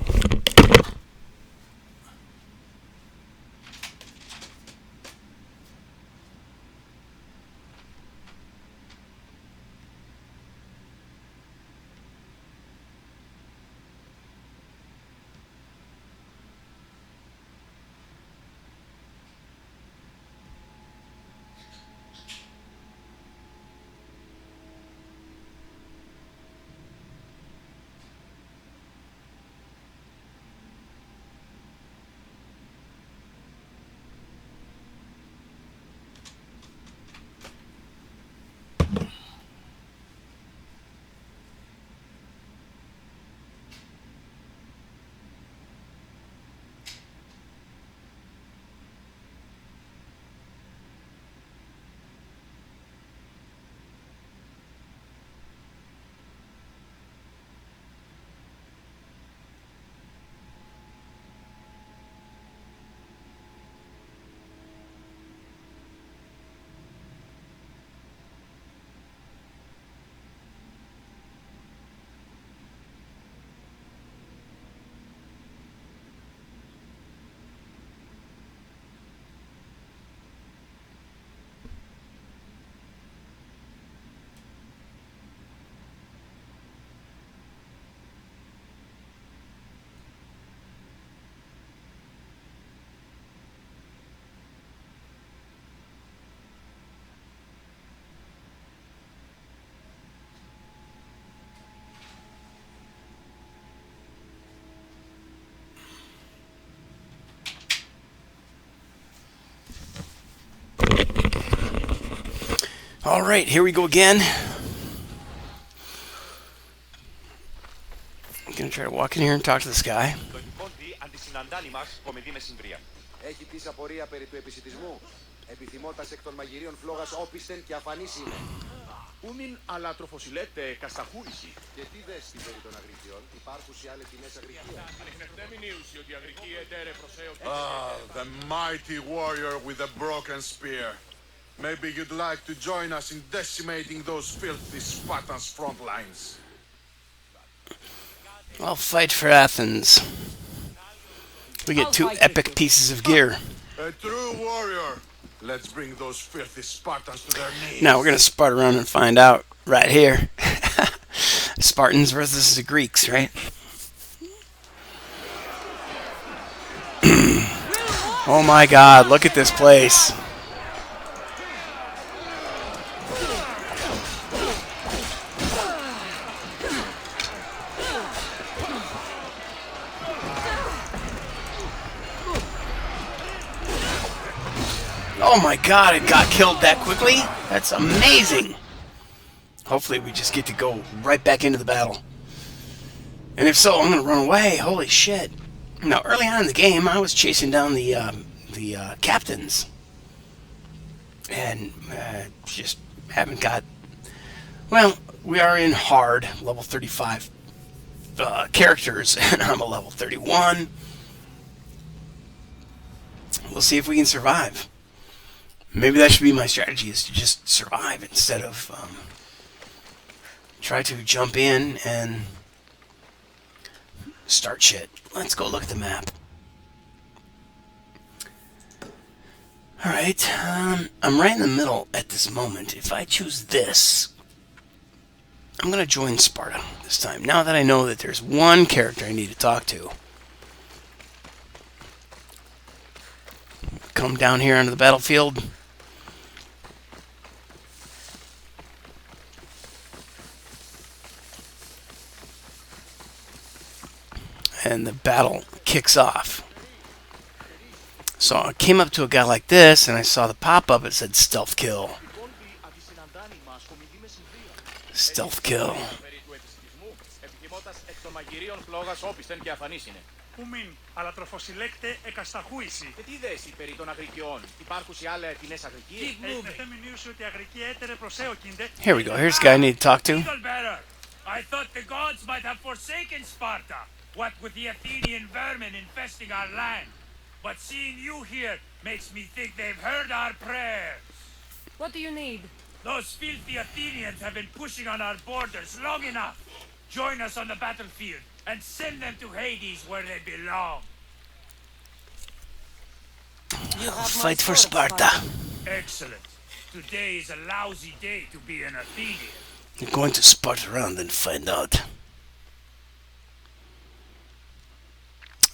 Alright, here we go again. I'm gonna try to walk in here and talk to this guy. Έχει της απορία περί του επισιτισμού. Επιθυμώτας εκ των μαγειρίων φλόγας όπισθεν και αφανής είναι. Ούμιν αλλά τροφοσιλέτε κασταχούριση. Και τι δες στην περί των αγρικιών, υπάρχουν σε άλλες τιμές αγρικία. Ah, the mighty warrior with a broken spear. Maybe you'd like to join us in decimating those filthy Spartans' front lines. I'll fight for Athens. We get two epic pieces of gear. A true warrior. Let's bring those filthy Spartans to their knees. Now we're gonna spart around and find out right here. Spartans versus the Greeks, right? Oh my God! Look at this place. Oh my God, it got killed that quickly? That's amazing. Hopefully we just get to go right back into the battle. And if so, I'm going to run away. Holy shit. Now, early on in the game, I was chasing down the captains. And just haven't got... Well, we are in hard, level 35 characters, and I'm a level 31. We'll see if we can survive. Maybe that should be my strategy, is to just survive instead of try to jump in and start shit. Let's go look at the map. Alright, I'm right in the middle at this moment. If I choose this, I'm going to join Sparta this time. Now that I know that there's one character I need to talk to. Come down here onto the battlefield. And the battle kicks off. So I came up to a guy like this, and I saw the pop-up. It said stealth kill. Stealth kill. Ούμιν αλλά τροφοσιλέτε εκασταχούριση. Και τι δες περί των αγρικιών, υπάρχουν σε άλλες τιμές αγρικίες. Θεμηνίους ότι αγρικοί έτερε προσέοκυνται. Here we go. Here's the guy I need to talk to. I thought the gods might have forsaken Sparta, what with the Athenian vermin infesting our land. But seeing you here makes me think they've heard our prayers. What do you need? Those filthy Athenians have been pushing on our borders long enough. Join us on the battlefield and send them to Hades where they belong. Fight for Sparta. Excellent. Today is a lousy day to be an Athenian. You're going to spot around and find out.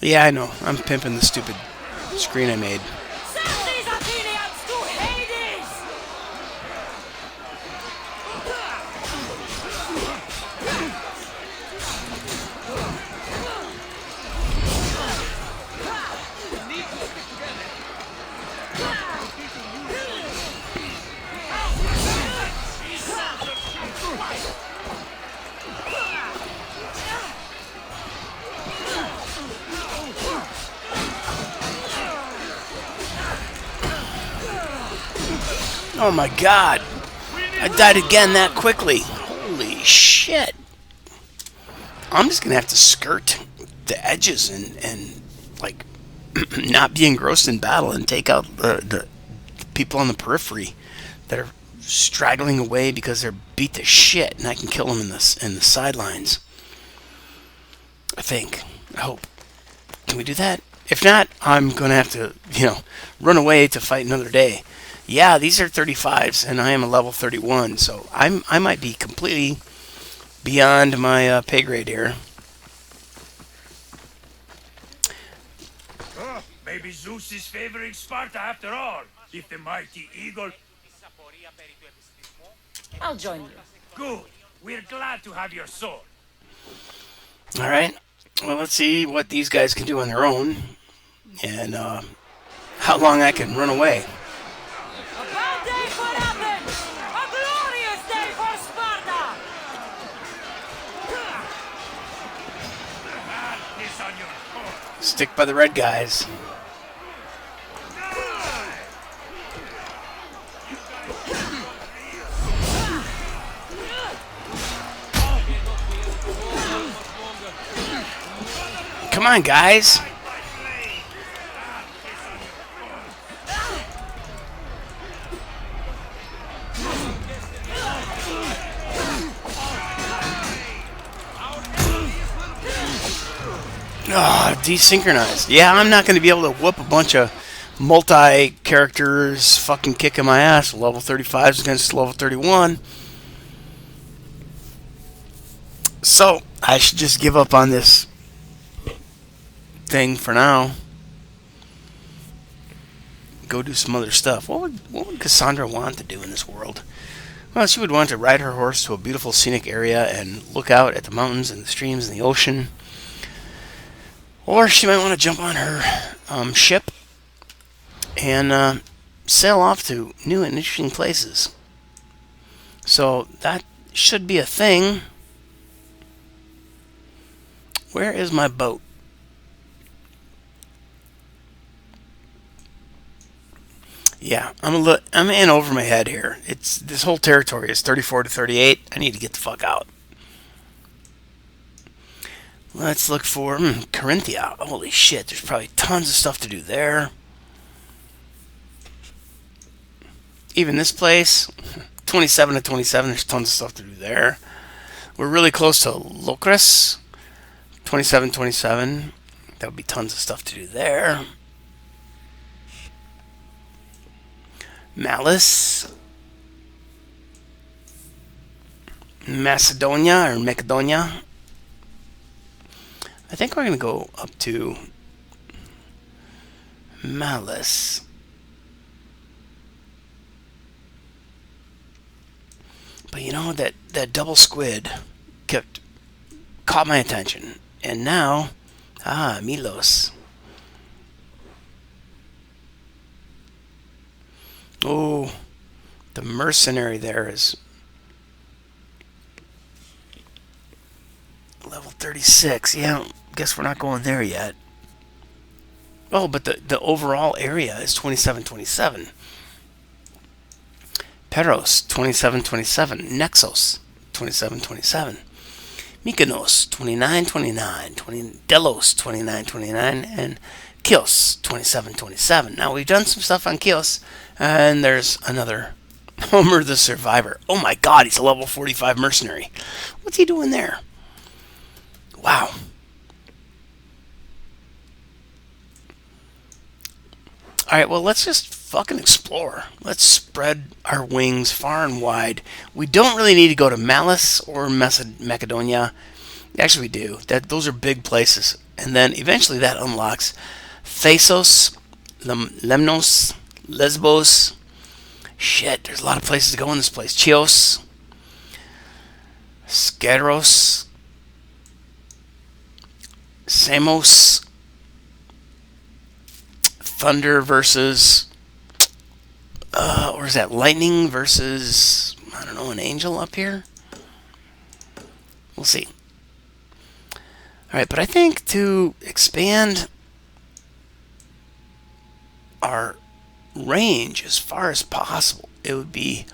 Yeah, I know. I'm pimping the stupid screen I made. Send these Athenians to Hades! Oh my God! I died again that quickly. Holy shit! I'm just gonna have to skirt the edges and like not be engrossed in battle and take out the people on the periphery that are straggling away because they're beat to shit, and I can kill them in the sidelines. I think. I hope. Can we do that? If not, I'm gonna have to, run away to fight another day. Yeah, these are 35s, and I am a level 31, so I might be completely beyond my pay grade here. Oh, maybe Zeus is favoring Sparta after all. If the mighty eagle... I'll join you. Good. We're glad to have your sword. Alright. Well, let's see what these guys can do on their own, and how long I can run away. A bad day for Athens! A Stick by the red guys. Come on, guys. Oh, desynchronized. Yeah, I'm not going to be able to whoop a bunch of multi-characters fucking kicking my ass. Level 35s against level 31. So, I should just give up on this thing for now. Go do some other stuff. What would Kassandra want to do in this world? Well, she would want to ride her horse to a beautiful scenic area and look out at the mountains and the streams and the ocean. Or she might want to jump on her ship and sail off to new and interesting places. So that should be a thing. Where is my boat? Yeah, I'm in over my head here. This whole territory is 34 to 38. I need to get the fuck out. Let's look for Corinthia. Holy shit, there's probably tons of stuff to do there. Even this place, 27 to 27, there's tons of stuff to do there. We're really close to Locris, 27-27. That would be tons of stuff to do there. Malice, Macedonia or Macedonia. I think we're going to go up to Malice. But you know, that double squid caught my attention. And now, Milos. Oh, the mercenary there is level 36. Yeah, guess we're not going there yet. Oh, but the overall area is 27-27. Peros, 27-27. Nexos, 27-27. Mykonos, 29-29. Delos, 29-29. And Chios, 27-27. Now, we've done some stuff on Chios, and there's another Homer the Survivor. Oh my god, he's a level 45 mercenary. What's he doing there? Wow. Alright, well, let's just fucking explore. Let's spread our wings far and wide. We don't really need to go to Malice or Macedonia. Actually, we do. Those are big places. And then eventually that unlocks Thasos, Lemnos, Lesbos. Shit, there's a lot of places to go in this place. Chios, Scaros, Samos, Thunder versus, or is that Lightning versus, I don't know, an angel up here? We'll see. Alright, but I think to expand our range as far as possible, it would be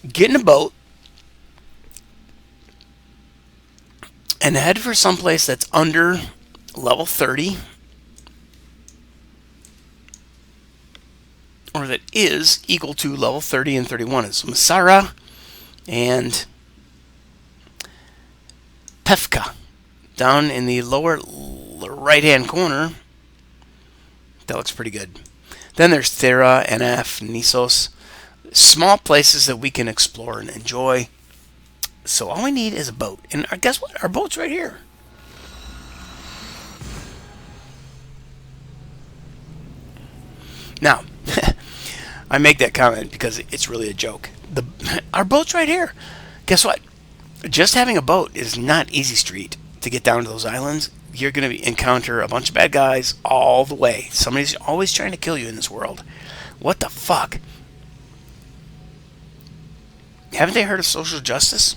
get in a boat and head for someplace that's under level 30 or that is equal to level 30 and 31. It's Masara and Pefka down in the lower right hand corner. That looks pretty good. Then there's Thera, NF, Nisos. Small places that we can explore and enjoy. So all we need is a boat. And guess what? Our boat's right here. Now, I make that comment because it's really a joke. Our boat's right here. Guess what? Just having a boat is not easy street to get down to those islands. You're going to encounter a bunch of bad guys all the way. Somebody's always trying to kill you in this world. What the fuck? Haven't they heard of social justice?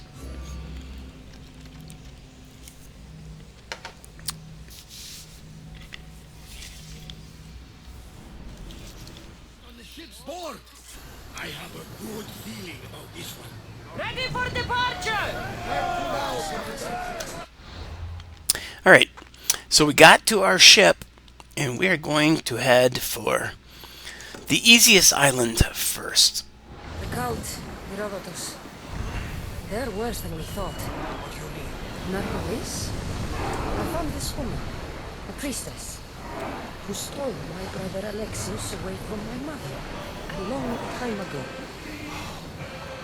board. I have a good feeling about this one. Ready for departure! Alright, so we got to our ship, and we are going to head for the easiest island first. The cult, Herodotus. They're worse than we thought. What do you mean? Not police? I found this woman, a priestess, who stole my brother Alexius away from my mother a long time ago.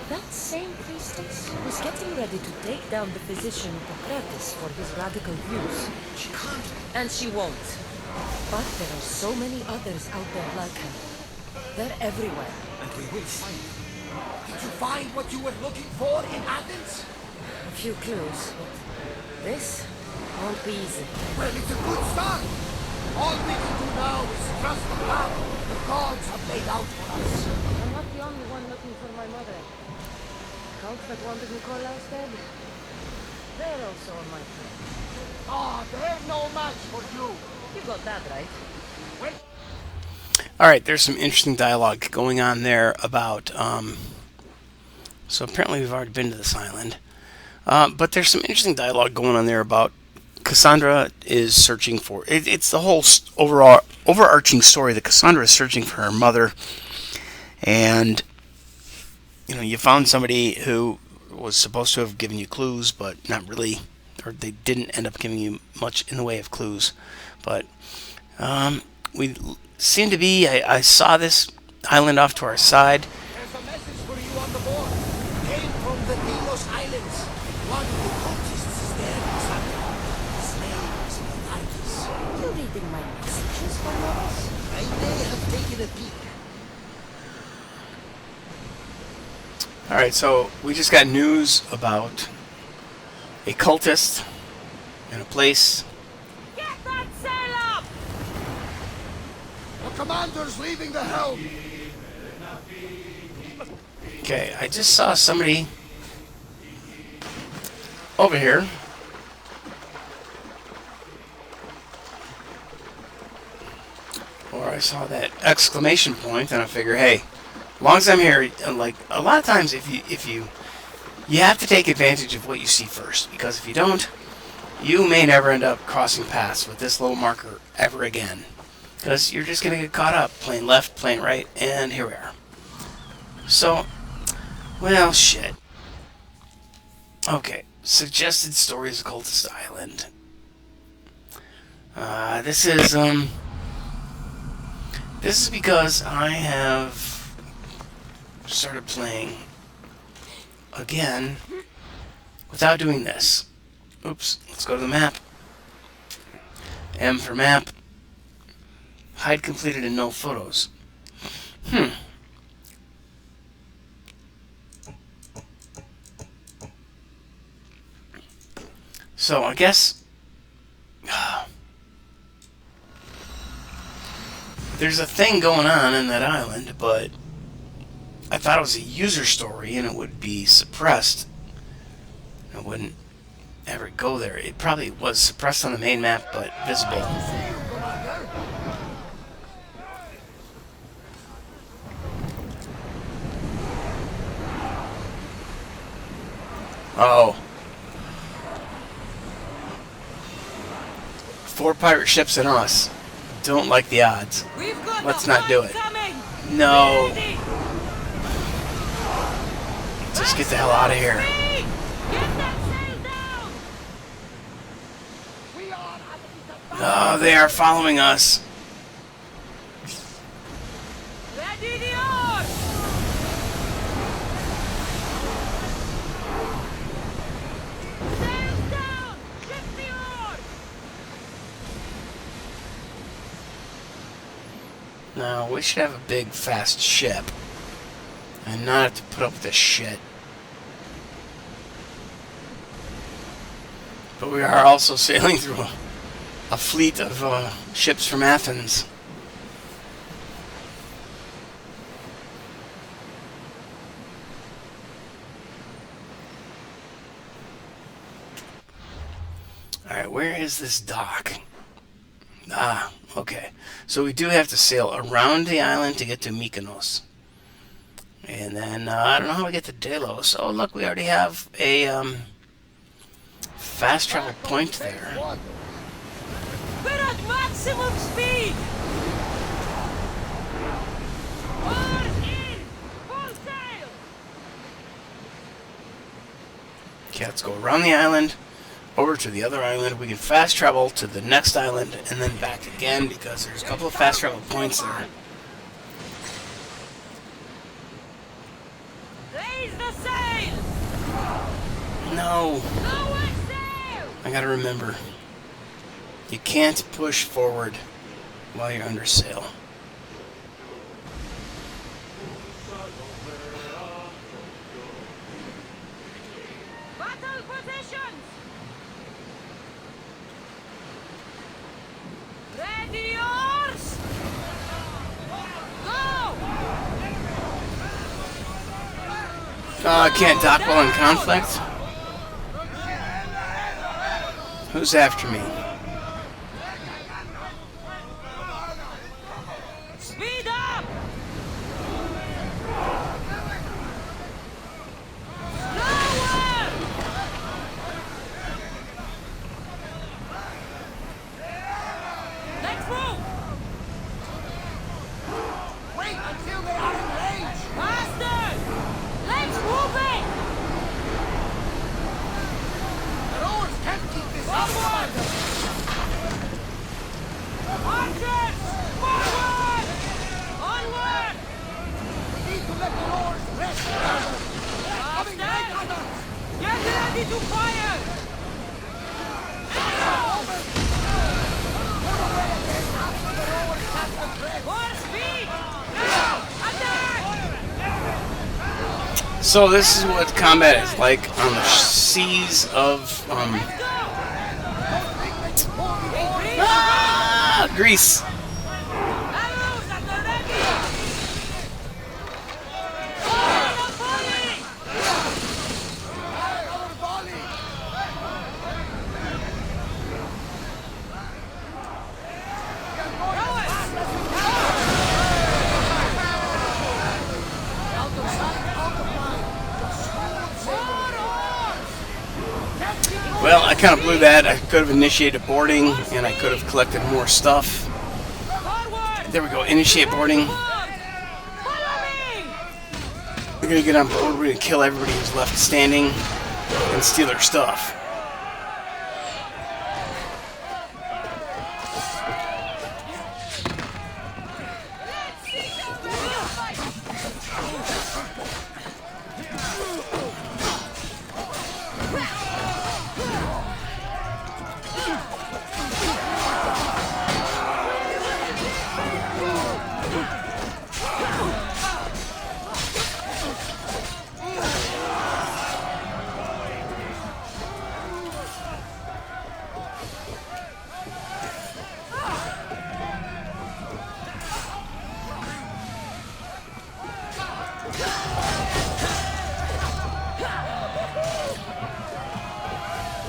That same priestess was getting ready to take down the physician Hippocrates for his radical views. She can't. And she won't. But there are so many others out there like her. They're everywhere. And we will find them. Did you find what you were looking for in Athens? A few clues, but this won't be easy. Well, it's a good start. All we can do now is trust the path the gods have laid out for us. I'm not the only one looking for my mother. Cult that wanted Nicolaus dead. They're also on my trail. Ah, they're no match for you. You got that right. Well, Alright, there's some interesting dialogue going on there about, so apparently we've already been to this island. But there's some interesting dialogue going on there about Kassandra is searching for, it's the whole overall overarching story that Kassandra is searching for her mother. And, you know, you found somebody who was supposed to have given you clues, but not really, or they didn't end up giving you much in the way of clues. But, we seem to be, I saw this island off to our side. there's a message for you on the board. Came from the Delos Islands. One of the cultists is there, Kassandra. His name is Leonidas. You reading my messages, Barnabas? I may have taken a peek. Alright, so we just got news about a cultist in a place. Get that sail up! The commander's leaving the helm. Okay, I just saw somebody over here. Or I saw that exclamation point, and I figure, hey, as long as I'm here, like a lot of times, if you have to take advantage of what you see first, because if you don't, you may never end up crossing paths with this little marker ever again, because you're just gonna get caught up playing left, playing right, and here we are. So, well, shit. Okay, suggested stories of Cultist Island. This is because I have started playing again without doing this. Oops, let's go to the map. M for map. Hide completed and no photos. So I guess there's a thing going on in that island, but I thought it was a user story and it would be suppressed. I wouldn't ever go there. It probably was suppressed on the main map, but visible. Oh. 4 pirate ships and us. Don't like the odds. We've got Let's a not do fight it. coming! No. Ready! Just get the hell out of here. Free! Get that sail down! We are Oh, they are following us. Ready the oars! Sails down! Shift the oars! No, we should have a big, fast ship. And not have to put up with this shit. But we are also sailing through a fleet of ships from Athens. Alright, where is this dock? Ah, Okay, so we do have to sail around the island to get to Mykonos. And then, I don't know how we get to Delos. Oh, look, we already have a fast travel point there. We're at maximum speed! Oars in! Full sail! Okay, let's go around the island, over to the other island. We can fast travel to the next island and then back again because there's a couple of fast travel points there. Raise the sail! No, Lower sail! I gotta remember. You can't push forward while you're under sail. Battle positions! Ready oars! Go! I can't dock while in conflict. Who's after me? Speed up! Slower! Let's move! Wait until they are in range! Faster! Let's move it! The rowers can't keep this up! Forward! Archers! Forward! Onward! We need to let the rowers rest further! Coming right at us! Get ready to fire! More speed! Now! Attack! So this is what combat is like on the seas of Greece. Arrows at the ready! Fire the volley! Our volley! Out of sight, out of mind! Well, I kind of blew that. I could have initiated boarding, and I could have collected more stuff. Forward! There we go, initiate boarding. Follow me! We're gonna get on board. We're gonna kill everybody who's left standing and steal their stuff.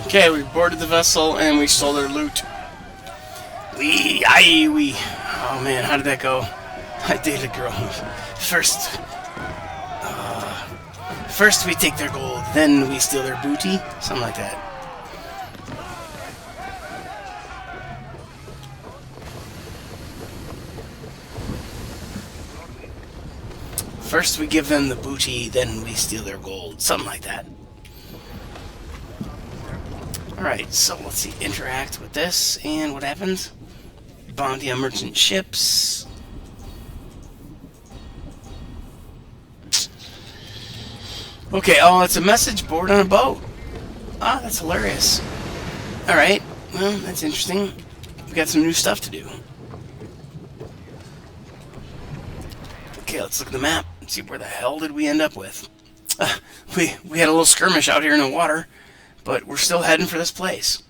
Okay, we boarded the vessel and we stole their loot. We. Oh man, how did that go? I dated a girl. First we take their gold, then we steal their booty. Something like that. First we give them the booty, then we steal their gold. Something like that. Alright, so let's see. Interact with this, and what happens? Bounty on merchant ships. Okay, oh, it's a message board on a boat. Ah, that's hilarious. Alright, well, that's interesting. We got some new stuff to do. Okay, let's look at the map and see where the hell did we end up with. We had a little skirmish out here in the water, but we're still heading for this place.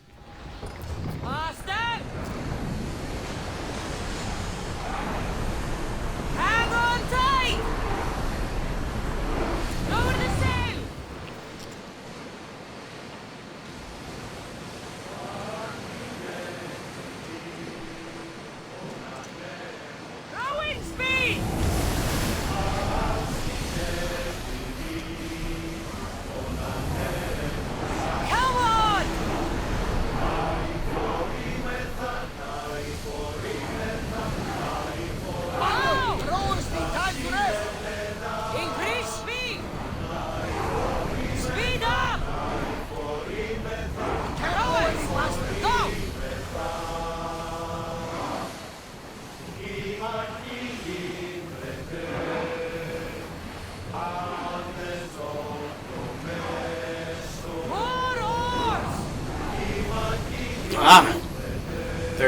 Faster! Hang on tight! Lower the sail!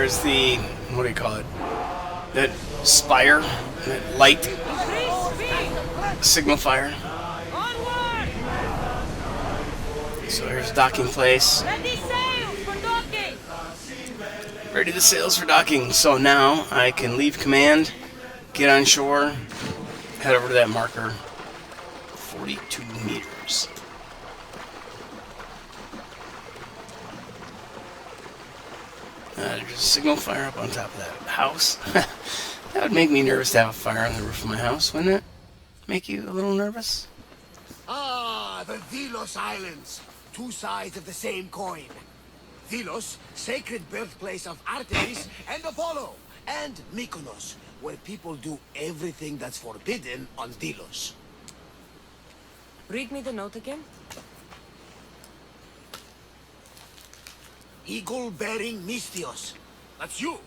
there's the, what do you call it? That spire, that light signal fire. So here's the docking place. Ready sails for docking! Ready the sails for docking. So now I can leave command, get on shore, head over to that marker. 42 meters. There's a signal fire up on top of that house. That would make me nervous to have a fire on the roof of my house, wouldn't it? Make you a little nervous? Ah, the Delos Islands. Two sides of the same coin. Delos, sacred birthplace of Artemis and Apollo. And Mykonos, where people do everything that's forbidden on Delos. Read me the note again. Eagle-bearing Mystios. That's you.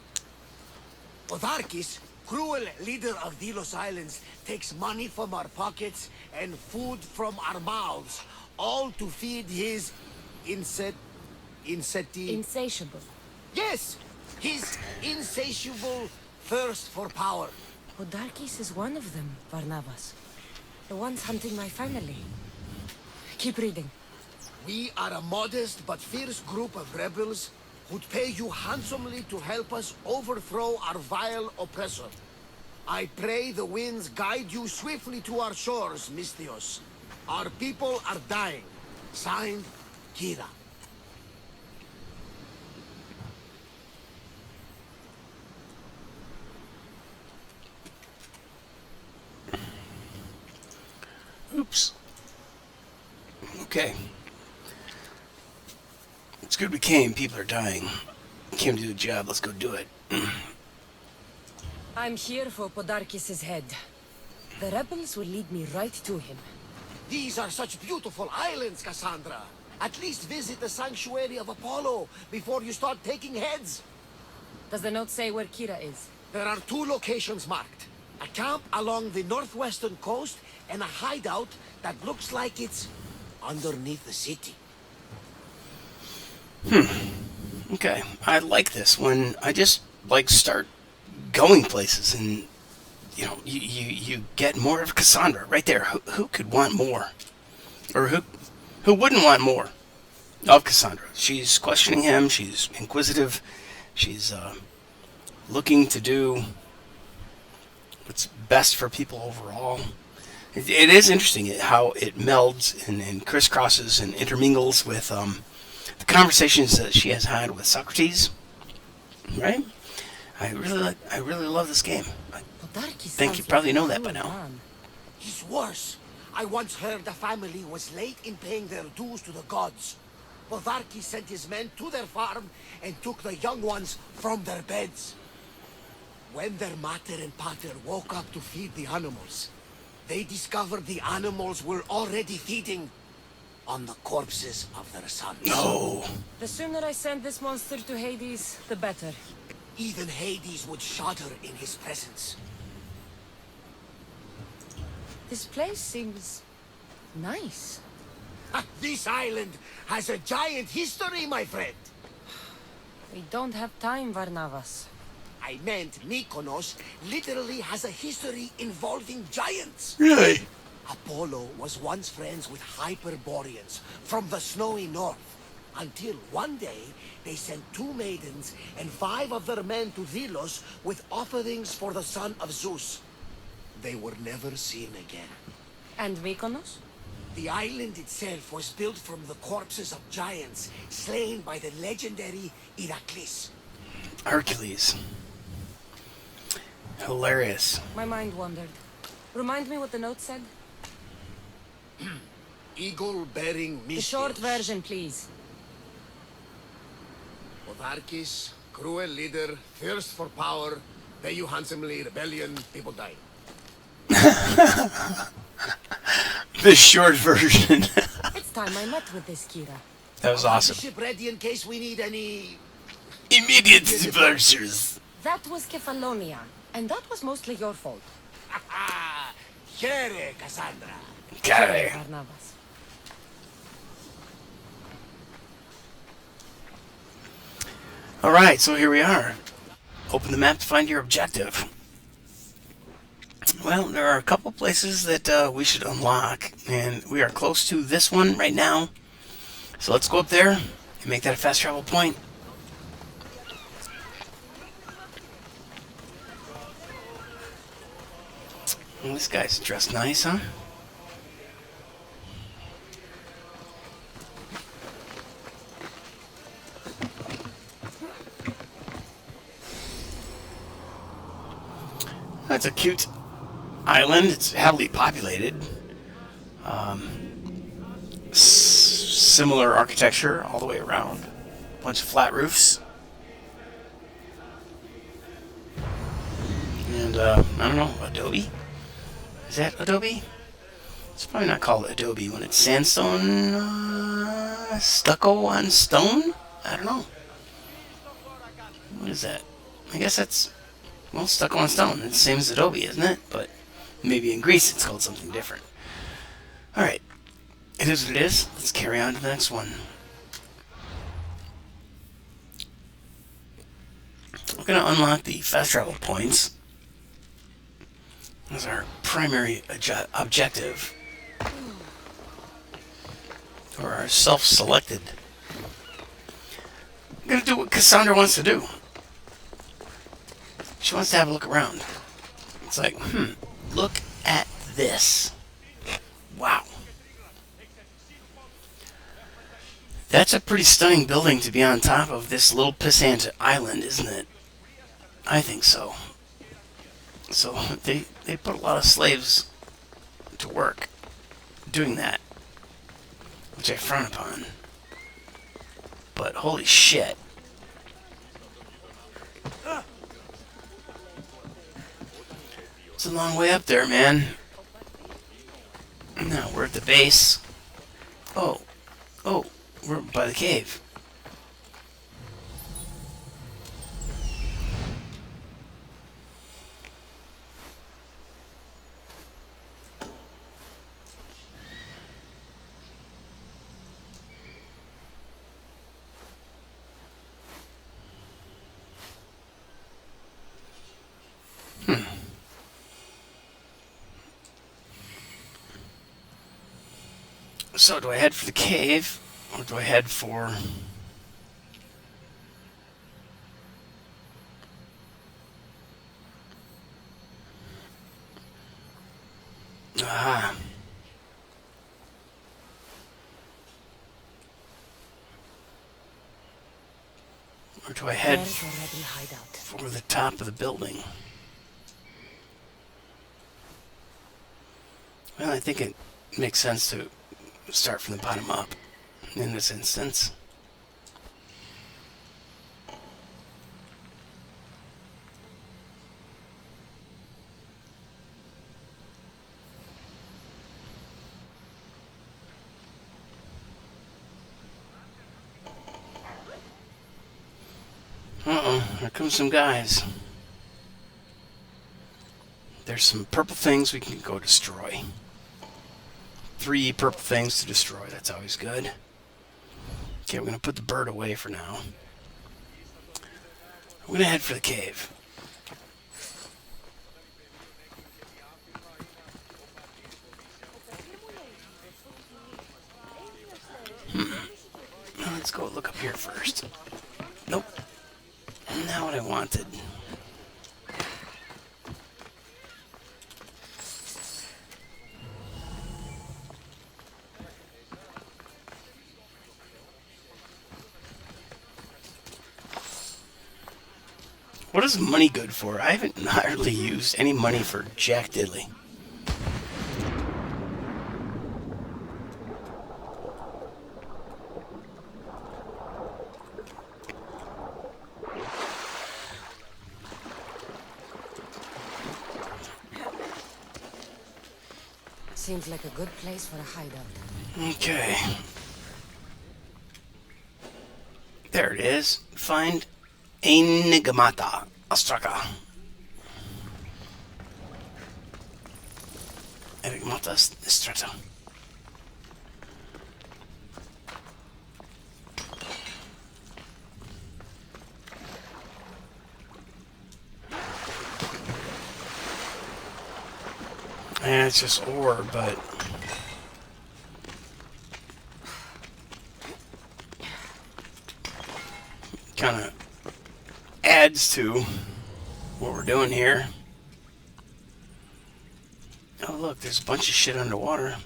Otharkis, cruel leader of Delos Islands, takes money from our pockets and food from our mouths, all to feed his Insatiable. Yes, his insatiable thirst for power. Odarkis is one of them, Varnavas. The ones hunting my family. Keep reading. We are a modest but fierce group of rebels who'd pay you handsomely to help us overthrow our vile oppressor. I pray the winds guide you swiftly to our shores, Mystios. Our people are dying. Signed, Kira. Oops. Okay. It's good we came. People are dying. Came to do the job. Let's go do it. I'm here for Podarkis' head. The rebels will lead me right to him. These are such beautiful islands, Kassandra. At least visit the sanctuary of Apollo before you start taking heads. Does the note say where Kira is? There are two locations marked. A camp along the northwestern coast and a hideout that looks like it's underneath the city. Okay. I like this when I just start going places and you get more of Kassandra right there. Who could want more? Or who wouldn't want more of Kassandra? She's questioning him, she's inquisitive, she's looking to do what's best for people overall. It is interesting how it melds and crisscrosses and intermingles with the conversations that she has had with Socrates. Right? I really love this game. I think you probably know that by now. He's worse. I once heard the family was late in paying their dues to the gods. Potharki sent his men to their farm and took the young ones from their beds. When their mater and pater woke up to feed the animals, they discovered the animals were already feeding on the corpses of their sons. No. The sooner I send this monster to Hades, the better. Even Hades would shudder in his presence. This place seems nice. This island has a giant history, my friend. We don't have time, Varnavas. I meant Mykonos literally has a history involving giants. Really? Apollo was once friends with Hyperboreans from the snowy north, until one day they sent 2 maidens and 5 of their men to Delos with offerings for the son of Zeus. They were never seen again. And Mykonos? The island itself was built from the corpses of giants slain by the legendary Heracles. Hercules. Hilarious. My mind wandered. Remind me what the note said? Eagle-bearing Mystios. The short version, please. Potharkis, cruel leader, thirst for power, pay you handsomely, rebellion, people die. The short version. It's time I met with this Kira. That was awesome. Ship ready in case we need any... Immediate departures. That was Kefalonia, and that was mostly your fault. Here, Kassandra. Got Varnavas. Alright, so here we are. Open the map to find your objective. Well, there are a couple places that we should unlock, and we are close to this one right now. So let's go up there and make that a fast travel point. Well, this guy's dressed nice, huh? That's a cute island. It's heavily populated. Similar architecture all the way around. Bunch of flat roofs. And, I don't know, adobe? Is that adobe? It's probably not called adobe when it's sandstone, stucco on stone? I don't know. What is that? I guess that's, well, stucco on stone. It's the same as adobe, isn't it? But maybe in Greece it's called something different. Alright. It is what it is. Let's carry on to the next one. We're going to unlock the fast travel points as our primary objective, or our self-selected. I'm going to do what Kassandra wants to do. She wants to have a look around. It's like, look at this. Wow. That's a pretty stunning building to be on top of this little pissant island, isn't it? I think so. So they put a lot of slaves to work doing that, which I frown upon. But holy shit. It's a long way up there, man. Now we're at the base. Oh, we're by the cave. So do I head for the cave, or do I head for... Or do I head for the top of the building? Well, I think it makes sense to start from the bottom up in this instance. Uh-oh, here comes some guys. There's some purple things we can go destroy. 3 purple things to destroy. That's always good. Okay, we're going to put the bird away for now. We're going to head for the cave. Well, let's go look up here first. Nope. Not what I wanted. What is money good for? I haven't hardly used any money for jack diddly. Seems like a good place for a hideout. Okay. There it is. Find Enigmata Ostraka. Enigmata Ostraka. And it's just ore, but kind of adds to what we're doing here. Oh, look, there's a bunch of shit underwater.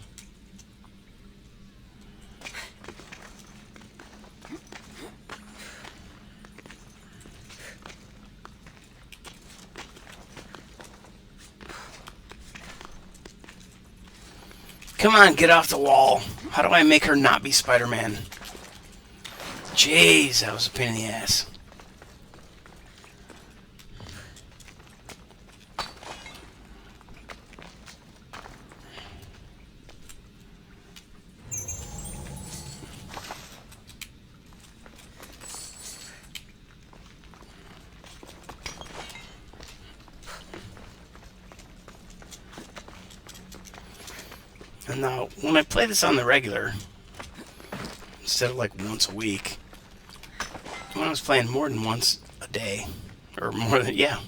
Come on, get off the wall. How do I make her not be Spider-Man? Jeez, that was a pain in the ass. And now, when I play this on the regular, instead of like once a week, when I was playing more than once a day, or more than, yeah,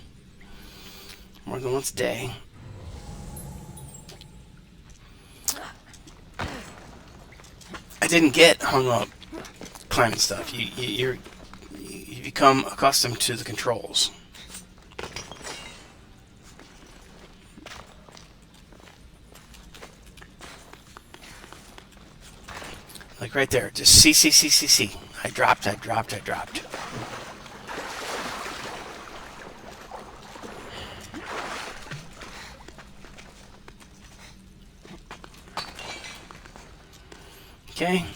more than once a day, I didn't get hung up climbing stuff. You become accustomed to the controls. Like right there, just C. I dropped. Okay,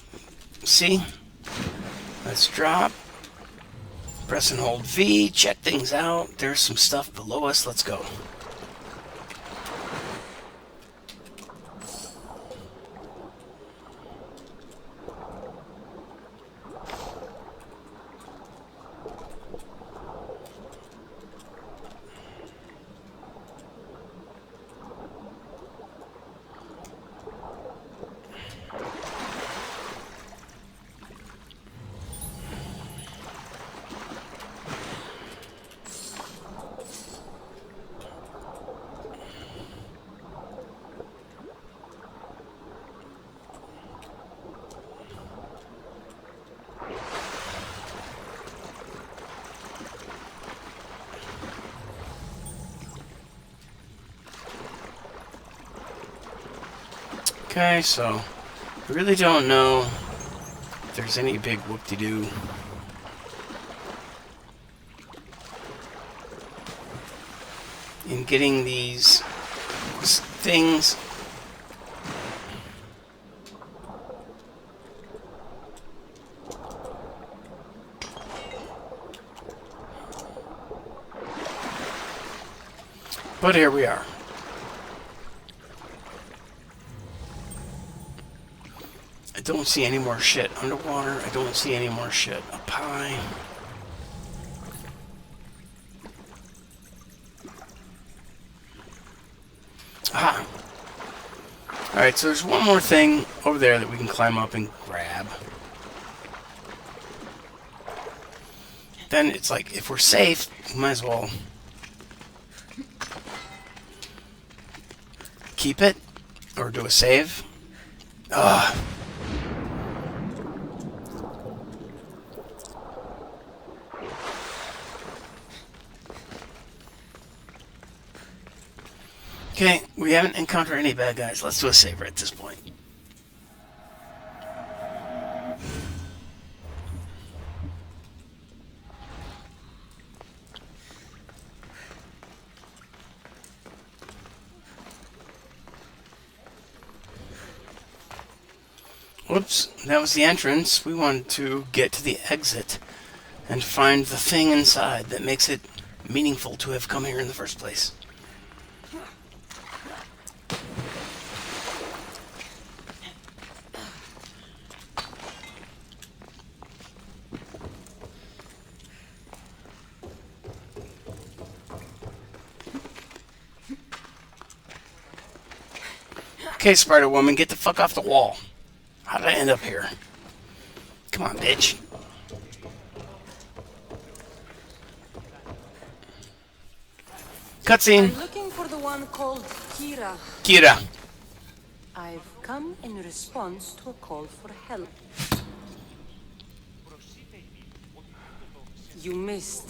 C. Let's drop. Press and hold V, check things out. There's some stuff below us, let's go. Okay, so I really don't know if there's any big whoop-de-doo. In getting these things. But here we are. I don't see any more shit underwater. I don't see any more shit up high. Aha! Alright, so there's one more thing over there that we can climb up and grab. Then it's like, if we're safe, we might as well keep it or do a save. Ugh. Okay, we haven't encountered any bad guys. Let's do a saver at this point. Whoops, that was the entrance. We wanted to get to the exit and find the thing inside that makes it meaningful to have come here in the first place. Okay, Spider-Woman, get the fuck off the wall. How did I end up here? Come on, bitch. Cutscene. I'm looking for the one called Kira? Kira. I've come in response to a call for help. You missed.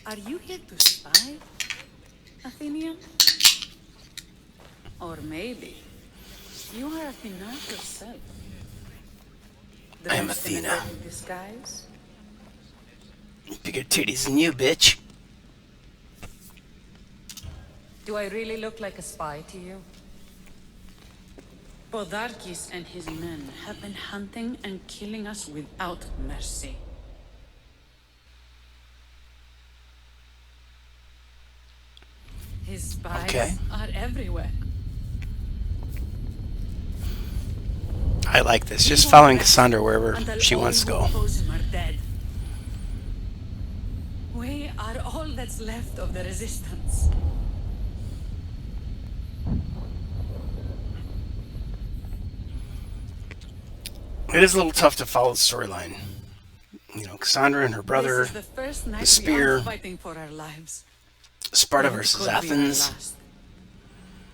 Are you here to spy, Athenian? Or maybe you are Athena yourself. I am Dressed in a Athena. dirty disguise? Bigger titties than you, bitch. Do I really look like a spy to you? Podarkis and his men have been hunting and killing us without mercy. His spies Okay. are everywhere. I like this. Just We following won't rest Kassandra wherever until she all wants to who go. oppose him are dead. We are all that's left of the resistance. It is a little tough to follow the storyline. You know, Kassandra and her brother, This is the first night spear. we are fighting for our lives. Sparta And it versus could be our Athens. last.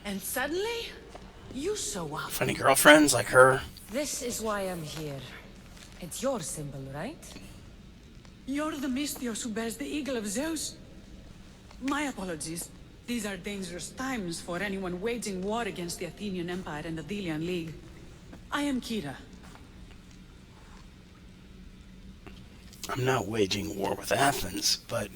And suddenly, you show up. Funny girlfriends like her. This is why I'm here. It's your symbol, right? You're the Mystios who bears the eagle of Zeus. My apologies. These are dangerous times for anyone waging war against the Athenian Empire and the Delian League. I am Kira. I'm not waging war with Athens, but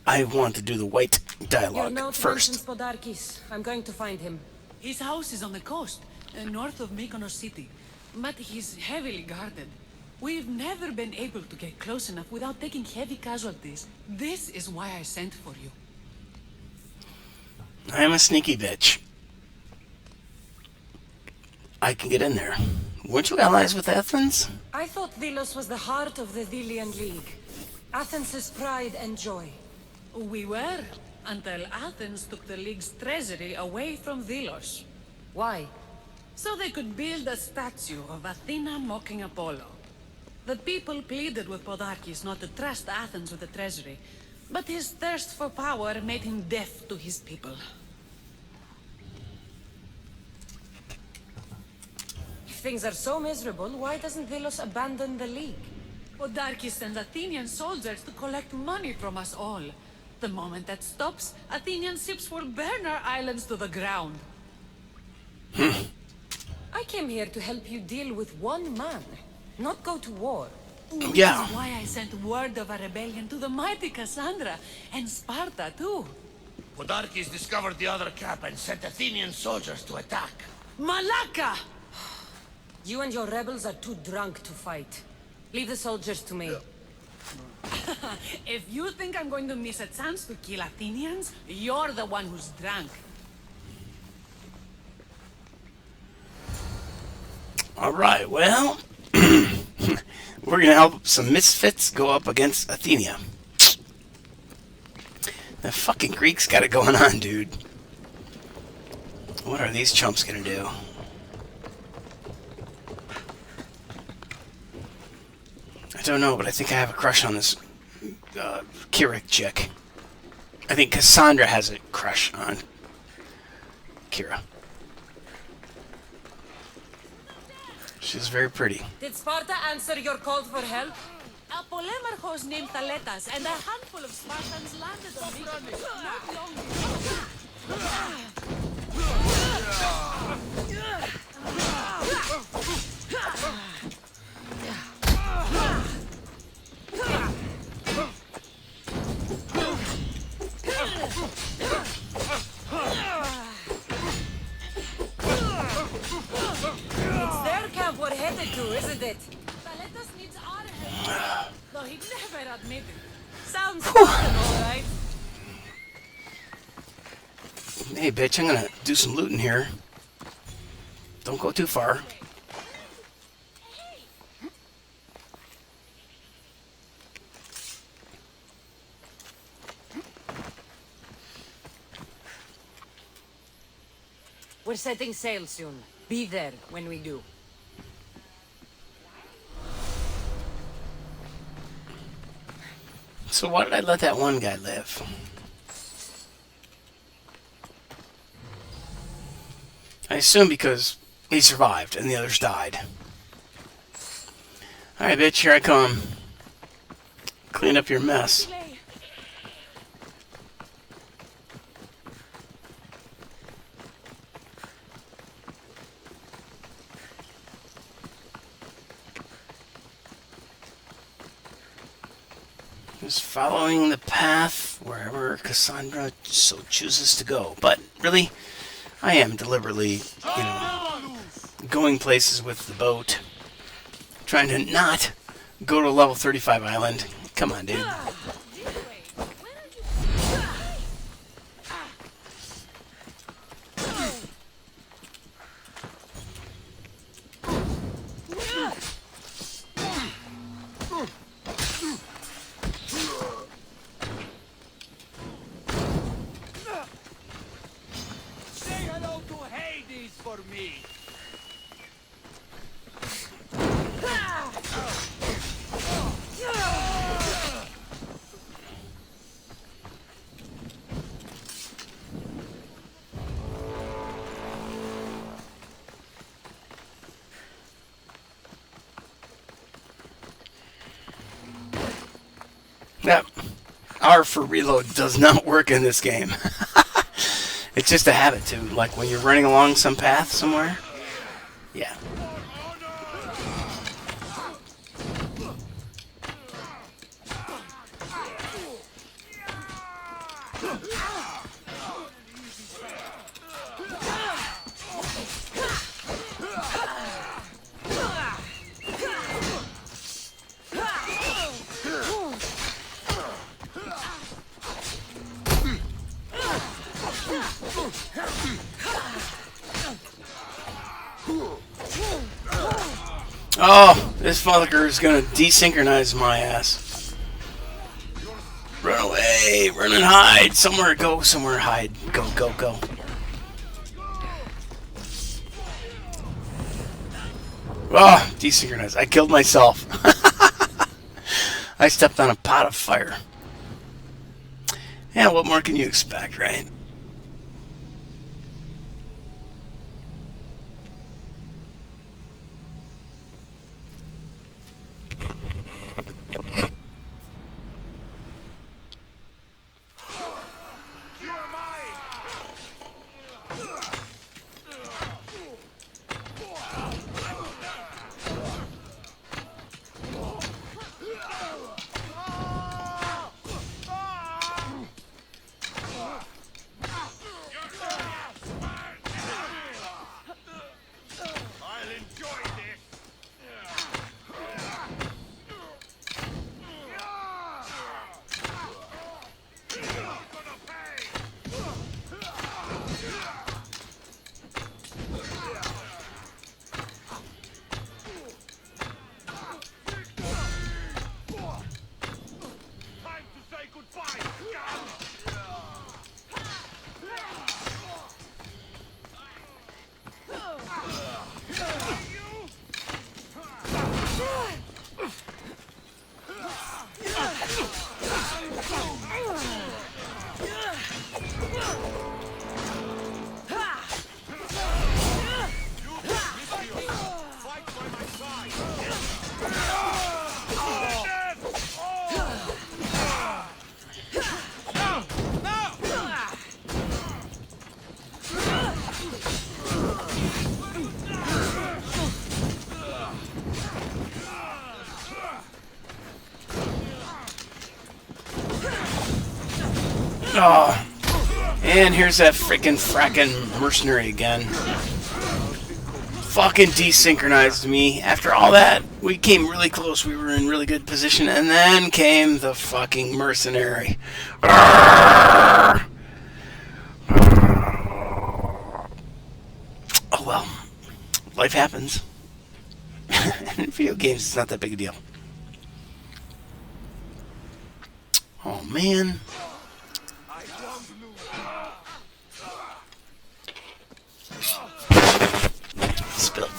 I want to do the white Your dialogue note first. mentions Podarkis. I'm going to find him. His house is on the coast, north of Mykonos city. But he's heavily guarded. We've never been able to get close enough without taking heavy casualties. This is why I sent for you. I'm a sneaky bitch. I can get in there. Weren't you allies with Athens? I thought Delos was the heart of the Delian League. Athens' pride and joy. We were, until Athens took the League's treasury away from Delos. Why? So they could build a statue of Athena mocking Apollo. The people pleaded with Podarkis not to trust Athens with the treasury, but his thirst for power made him deaf to his people. If things are so miserable, why doesn't Delos abandon the League? Podarkis sends Athenian soldiers to collect money from us all. The moment that stops, Athenian ships will burn our islands to the ground. I came here to help you deal with one man, not go to war. Which Yeah. is why I sent word of a rebellion to the mighty Kassandra, and Sparta too. Podarkis discovered the other cap and sent Athenian soldiers to attack. Malaka! You and your rebels are too drunk to fight. Leave the soldiers to me. If you think I'm going to miss a chance to kill Athenians, you're the one who's drunk. Alright, well, we're gonna help some misfits go up against Athenia. The fucking Greeks got it going on, dude. What are these chumps gonna do? I don't know, but I think I have a crush on this Kira chick. I think Kassandra has a crush on Kira. She's very pretty. Did Sparta answer your call for help? A polemarchos named Thaletas and a handful of Spartans landed on Mykonos not long before. It's their camp we're headed to, isn't it? Thaletas needs our help, though he'd never admit it. Sounds Spartan, all right. Hey, bitch, I'm gonna do some looting here. Don't go too far. We're setting sail soon. Be there when we do. So why did I let that one guy live? I assume because he survived and the others died. Alright, bitch, here I come. Clean up your mess. Just following the path wherever Kassandra so chooses to go. But really, I am deliberately, going places with the boat. Trying to not go to level 35 island. Come on, dude. Say hello to Hades for me. Yep. R for reload does not work in this game. It's just a habit too. Like when you're running along some path somewhere. Yeah. Oh, this fucker is gonna desynchronize my ass. Run away, run and hide. Somewhere, go somewhere, hide. Go, go, go. Oh, desynchronized. I killed myself. I stepped on a pot of fire. Yeah, what more can you expect, right? Oh, and here's that frackin' mercenary again. Fucking desynchronized me. After all that, we came really close. We were in really good position, and then came the fucking mercenary. Oh well, life happens. In video games, it's not that big a deal. Oh man. Spill.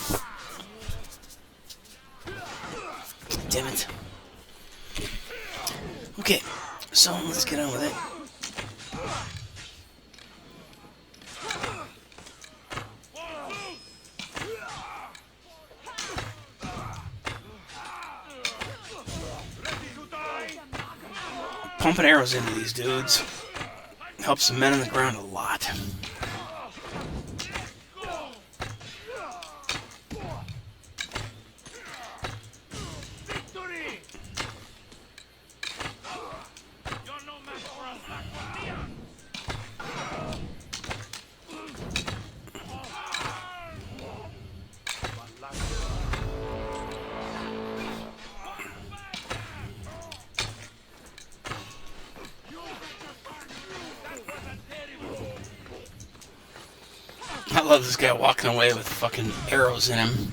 Damn it. Okay. So let's get on with it. Pumping arrows into these dudes helps the men on the ground a lot. I love this guy walking away with fucking arrows in him.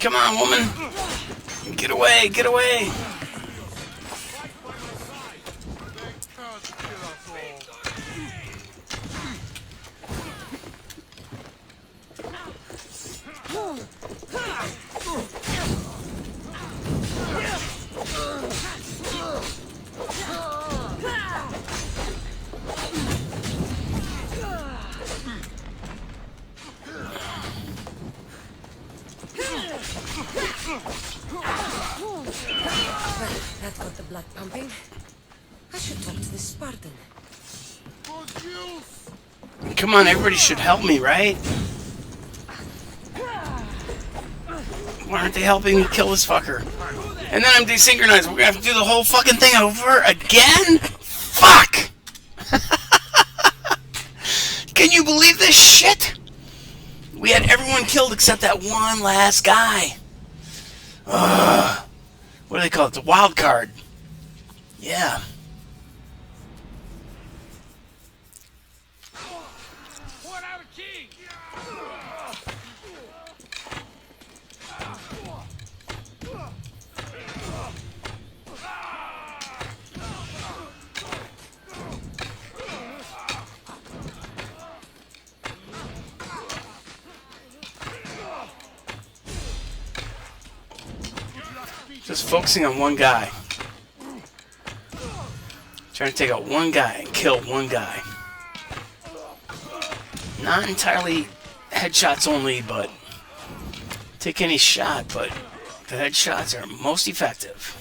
Come on, woman! Get away, get away! That got the blood pumping. I should talk to this Spartan. Come on, everybody should help me, right? Why aren't they helping me kill this fucker? And then I'm desynchronized. We're gonna have to do the whole fucking thing over again? Fuck! Can you believe this shit? We had everyone killed except that one last guy. What do they call it? The wild card. Yeah. Just focusing on one guy. Trying to take out one guy and kill one guy. Not entirely headshots only, but take any shot, but the headshots are most effective.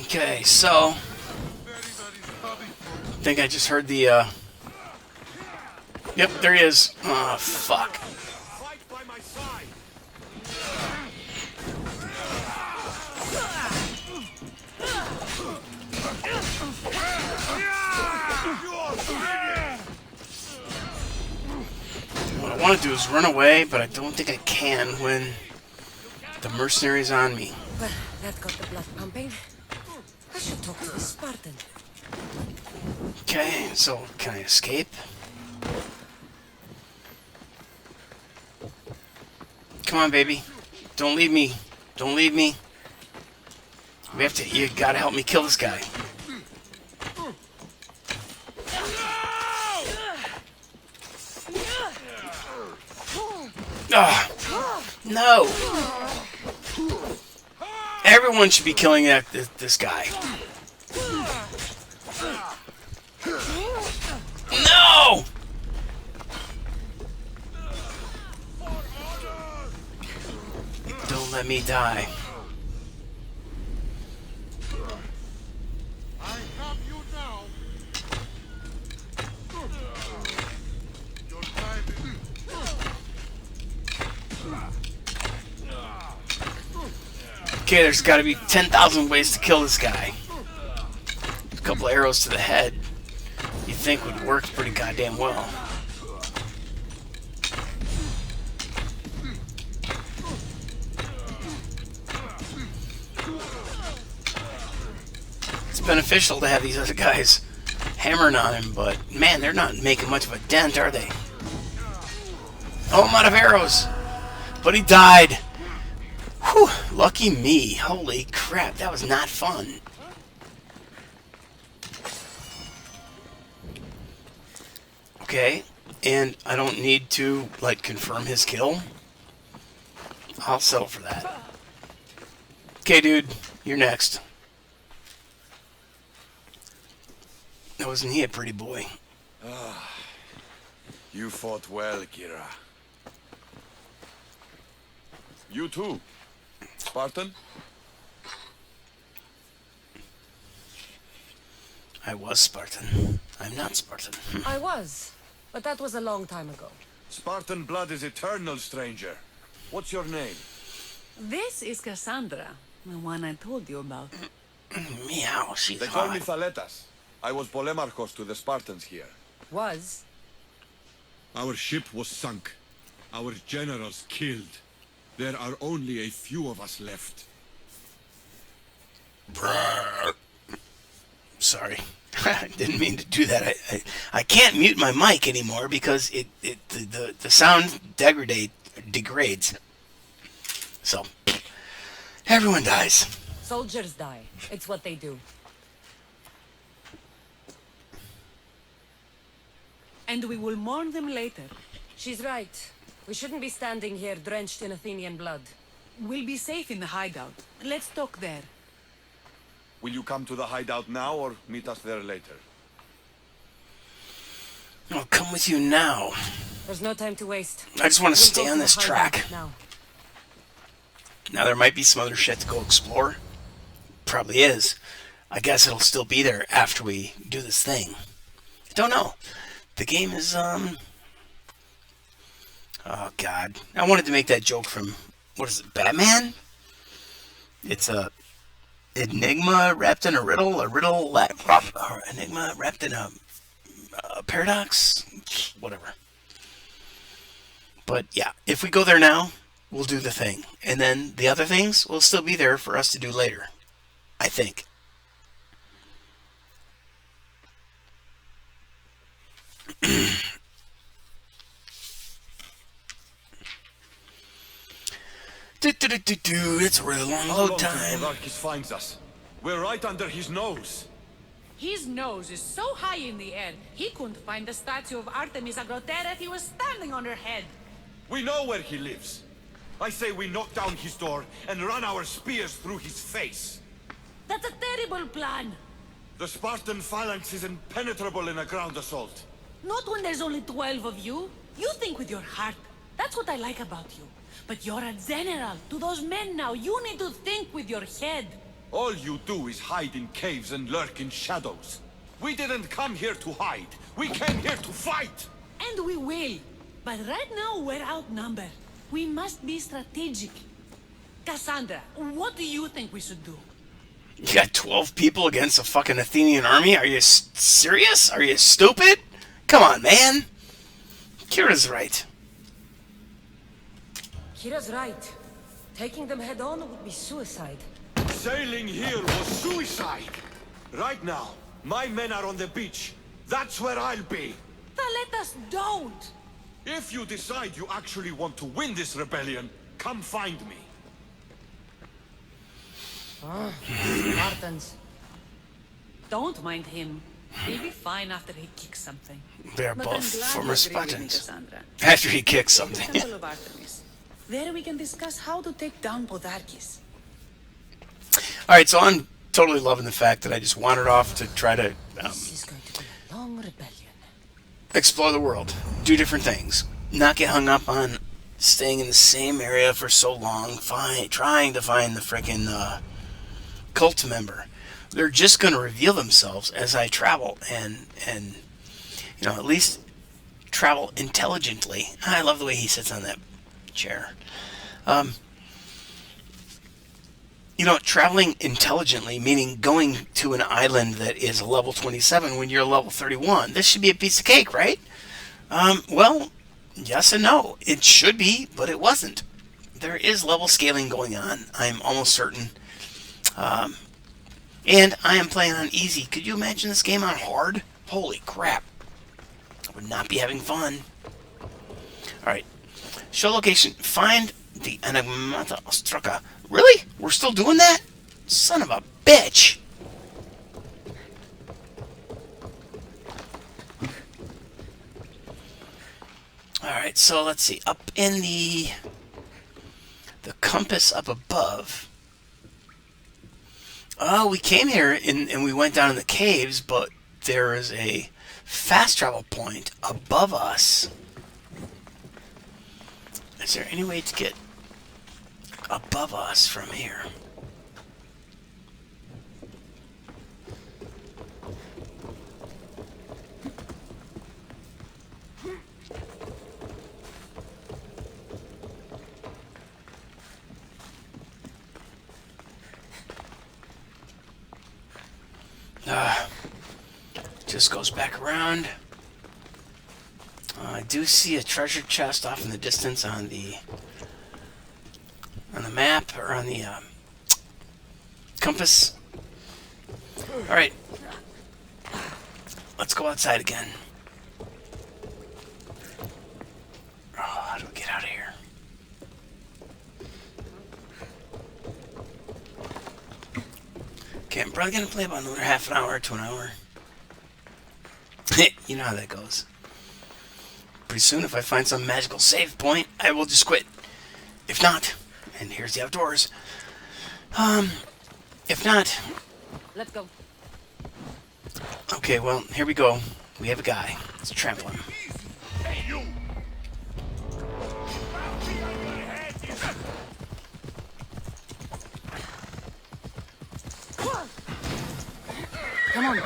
Okay, so I think I just heard the yep, there he is. Oh, fuck. What I want to do is run away, but I don't think I can when the mercenary's on me. Well, that got the blood pumping. I should talk to this Spartan. Okay, so can I escape? Come on, baby. Don't leave me. Don't leave me. We have to. You gotta help me kill this guy. Ah, no. Everyone should be killing this guy. No! Don't let me die. I have you now. Your time Okay, there's got to be 10,000 ways to kill this guy. couple arrows to the head, you think would work pretty goddamn well. It's beneficial to have these other guys hammering on him, but man, they're not making much of a dent, are they? Oh, I'm out of arrows! But he died! Whew, lucky me. Holy crap, that was not fun. Okay, and I don't need to, like, confirm his kill. I'll settle for that. Okay, dude, you're next. Now, wasn't he a pretty boy? You fought well, Kira. You too, Spartan? I was Spartan. I'm not Spartan. I was, but that was a long time ago. Spartan blood is eternal, stranger. What's your name? This is Kassandra, the one I told you about. Meow, she's They call me hot. Thaletas. I was Polemarchos to the Spartans here. Was? Our ship was sunk. Our generals killed. There are only a few of us left. Sorry. I didn't mean to do that. I can't mute my mic anymore because the sound degrades. So, everyone dies. Soldiers die. It's what they do. And we will mourn them later. She's right. We shouldn't be standing here drenched in Athenian blood. We'll be safe in the hideout. Let's talk there. Will you come to the hideout now or meet us there later? I'll come with you now. There's no time to waste. I just want to We'll stay go on to this the hideout track. now. Now, there might be some other shit to go explore. Probably is. I guess it'll still be there after we do this thing. I don't know. The game is, oh, God. I wanted to make that joke from, what is it, Batman? It's a enigma wrapped in a riddle, or enigma wrapped in a paradox? Whatever. But, yeah, if we go there now, we'll do the thing. And then the other things will still be there for us to do later. I think. It's a really long load time. Archis finds us. We're right under his nose. His nose is so high in the air, he couldn't find the statue of Artemis Agrotera if he was standing on her head. We know where he lives. I say we knock down his door and run our spears through his face. That's a terrible plan. The Spartan phalanx is impenetrable in a ground assault. Not when there's only 12 of you. You think with your heart. That's what I like about you. But you're a general. To those men now, you need to think with your head. All you do is hide in caves and lurk in shadows. We didn't come here to hide. We came here to fight! And we will. But right now, we're outnumbered. We must be strategic. Kassandra, what do you think we should do? You got 12 people against a fucking Athenian army? Are you serious? Are you stupid? Come on, man. Kira's right. Kira's right. Taking them head on would be suicide. Sailing here was suicide. Right now, my men are on the beach. That's where I'll be. Let us don't. If you decide you actually want to win this rebellion, come find me. Spartans. Don't mind him. He'll be fine after he kicks something. They're But both I'm glad you former agree with me, Spartans. Kassandra. After he kicks The something. Temple of Artemis. There we can discuss how to take down Podarkis. Alright, so I'm totally loving the fact that I just wandered off to try to This is going to be a long rebellion. explore the world, do different things, not get hung up on staying in the same area for so long, trying to find the frickin' cult member. They're just going to reveal themselves as I travel, and you know, at least travel intelligently. I love the way he sits on that chair. traveling intelligently, meaning going to an island that is a level 27 when you're a level 31. This should be a piece of cake, right? Well, yes and no. It should be, but it wasn't. There is level scaling going on, I'm almost certain. And I am playing on easy. Could you imagine this game on hard? Holy crap. I would not be having fun. Alright. Show location. Find the Enigmata Ostraka. Really? We're still doing that? Son of a bitch. Alright, so let's see. Up in the compass up above. Oh, we came here and we went down in the caves, but there is a fast travel point above us. Is there any way to get above us from here? Just goes back around. I do see a treasure chest off in the distance on the map, or on the compass. Alright. Let's go outside again. Oh, how do we get out of here? Okay, I'm probably going to play about another half an hour to an hour. You know how that goes. Pretty soon, if I find some magical save point, I will just quit. If not, and here's the outdoors. If not... Let's go. Okay, well, here we go. We have a guy. Let's trample him. Hey, you! Bounty on your head, you... Come on.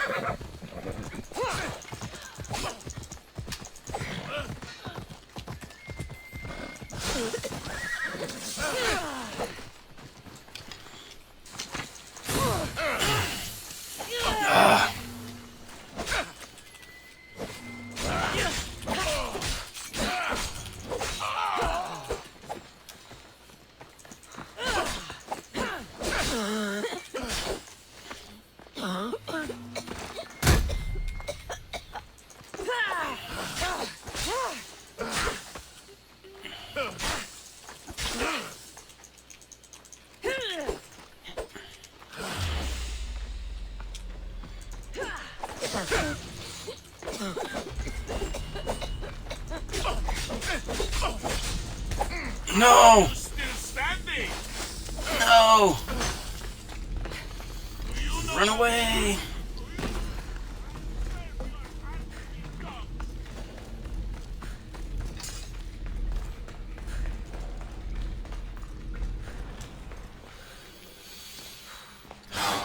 No! Still standing! No! Run away!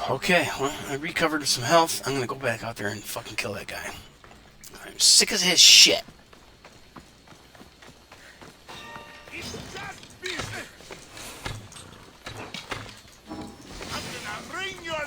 Okay, well, I recovered some health. I'm gonna go back out there and fucking kill that guy. I'm sick as his shit. It's just business! I'm gonna wring your neck!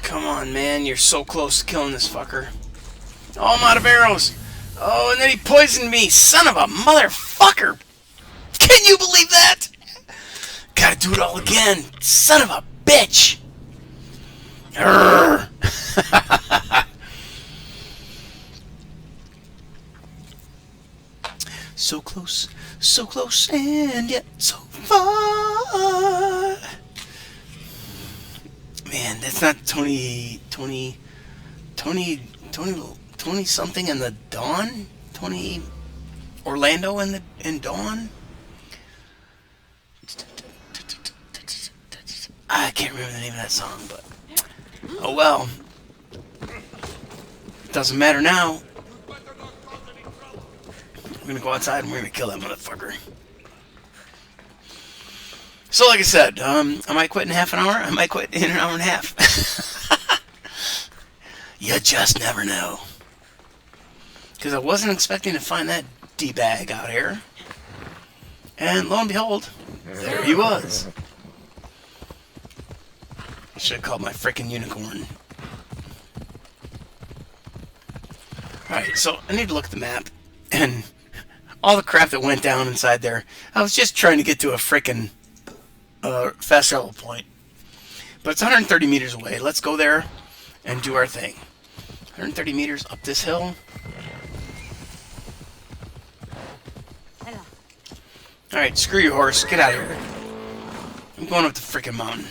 Come on, man. You're so close to killing this fucker. Oh, I'm out of arrows. Oh, and then he poisoned me. Son of a motherfucker. Can you believe that? Gotta do it all again. Son of a bitch. Urgh. so close, and yet so far. on. It's not Tony something in the Dawn? Tony Orlando in Dawn? I can't remember the name of that song, but oh well. Doesn't matter now. We're gonna go outside and we're gonna kill that motherfucker. So like I said, I might quit in half an hour, I might quit in an hour and a half. You just never know. Because I wasn't expecting to find that D-bag out here. And lo and behold, there he was. I should have called my frickin' unicorn. Alright, so I need to look at the map. And all the crap that went down inside there, I was just trying to get to a frickin' fast travel point. But it's 130 meters away. Let's go there and do our thing. 130 meters up this hill. Alright, screw you, horse. Get out of here. I'm going up the frickin' mountain.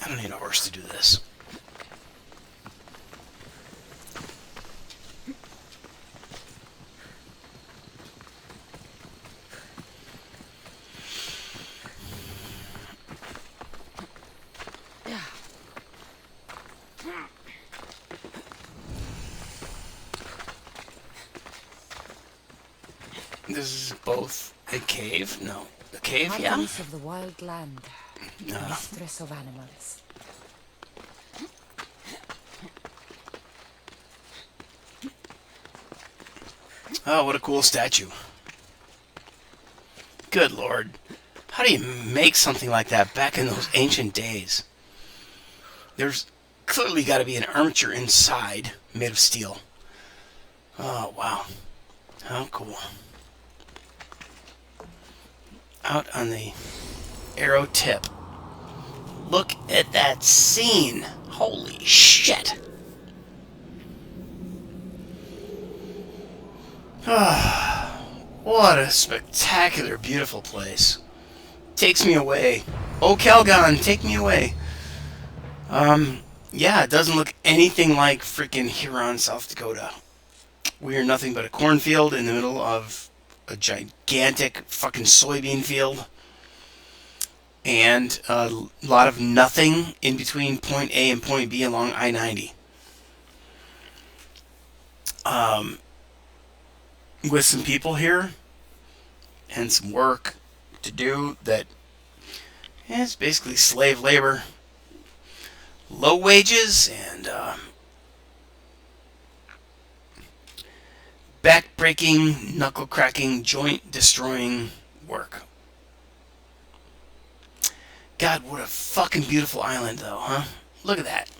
I don't need a horse to do this. This is both a cave. No, a cave. Yeah. Artemis of the wild land, mistress of animals. Oh, what a cool statue. Good lord. How do you make something like that back in those ancient days? There's clearly got to be an armature inside made of steel. Oh, wow. How cool. Out on the arrow tip. Look at that scene. Holy shit. What a spectacular, beautiful place. Takes me away. Oh, Calgon, take me away. Yeah, it doesn't look anything like freaking Huron, South Dakota. We are nothing but a cornfield in the middle of a gigantic fucking soybean field. And a lot of nothing in between point A and point B along I-90. With some people here and some work to do that is basically slave labor, low wages, and back-breaking, knuckle-cracking, joint-destroying work. God, what a fucking beautiful island, though, huh? Look at that.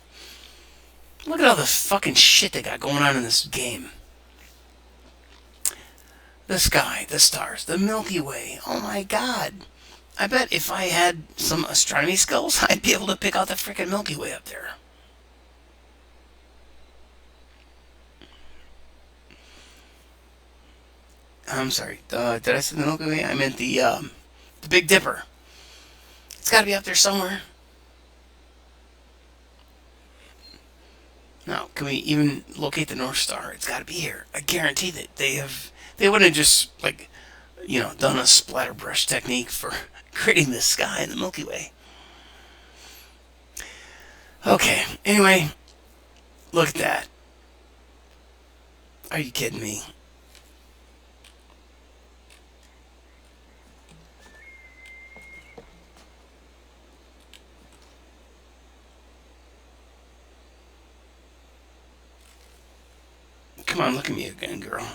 Look at all the fucking shit they got going on in this game. The sky, the stars, the Milky Way. Oh my god. I bet if I had some astronomy skills, I'd be able to pick out the frickin' Milky Way up there. I'm sorry. Did I say the Milky Way? I meant the Big Dipper. It's got to be up there somewhere. Now, can we even locate the North Star? It's got to be here. I guarantee that they wouldn't have just, like, you know, done a splatter brush technique for creating the sky in the Milky Way. Okay, anyway, look at that. Are you kidding me? Come on, look at me again, girl.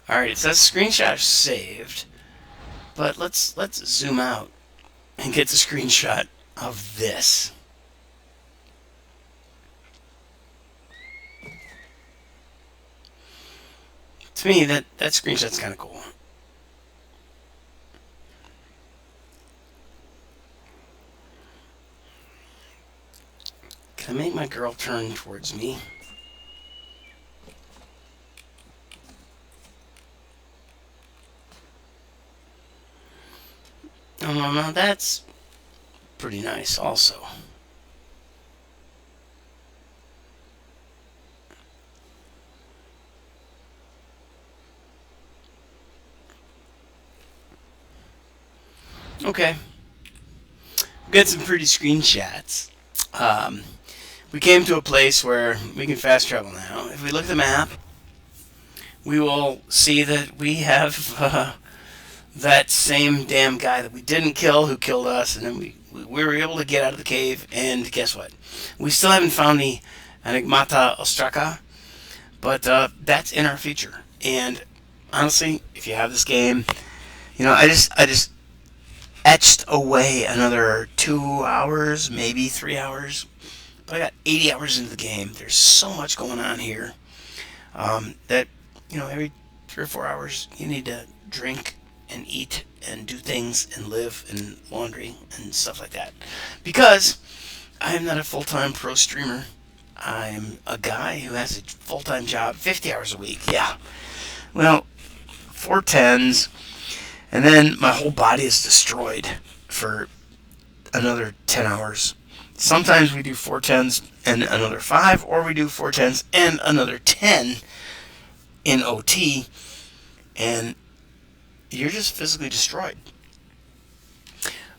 Alright, it says screenshot saved. But let's zoom out and get the screenshot of this. To me, that screenshot's kind of cool. Can I make my girl turn towards me? Now that's pretty nice also. Okay. Got some pretty screenshots. We came to a place where we can fast travel now. If we look at the map, we will see that we have that same damn guy that we didn't kill who killed us, and then we were able to get out of the cave, and guess what? We still haven't found the Enigmata Ostraka, but that's in our future. And honestly, if you have this game, I just etched away another 2 hours, maybe 3 hours. But I got 80 hours into the game. There's so much going on here that, every 3 or 4 hours you need to drink and eat and do things and live and laundry and stuff like that. Because I am not a full-time pro streamer. I'm a guy who has a full-time job, 50 hours a week. Yeah. Well, 4 10s. And then my whole body is destroyed for another 10 hours. Sometimes we do 4 10s and another 5, or we do 4 10s and another 10 in OT, and you're just physically destroyed.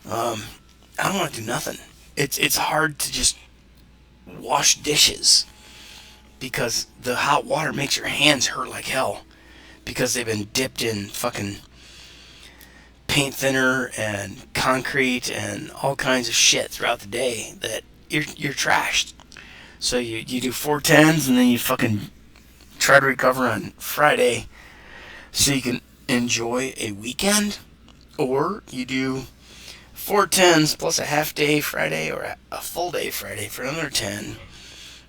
I don't want to do nothing. It's hard to just wash dishes because the hot water makes your hands hurt like hell because they've been dipped in fucking paint thinner and concrete and all kinds of shit throughout the day that you're trashed. So you do 4 10s and then you fucking try to recover on Friday so you can enjoy a weekend, or you do 4 10s plus a half day Friday or a full day Friday for another 10,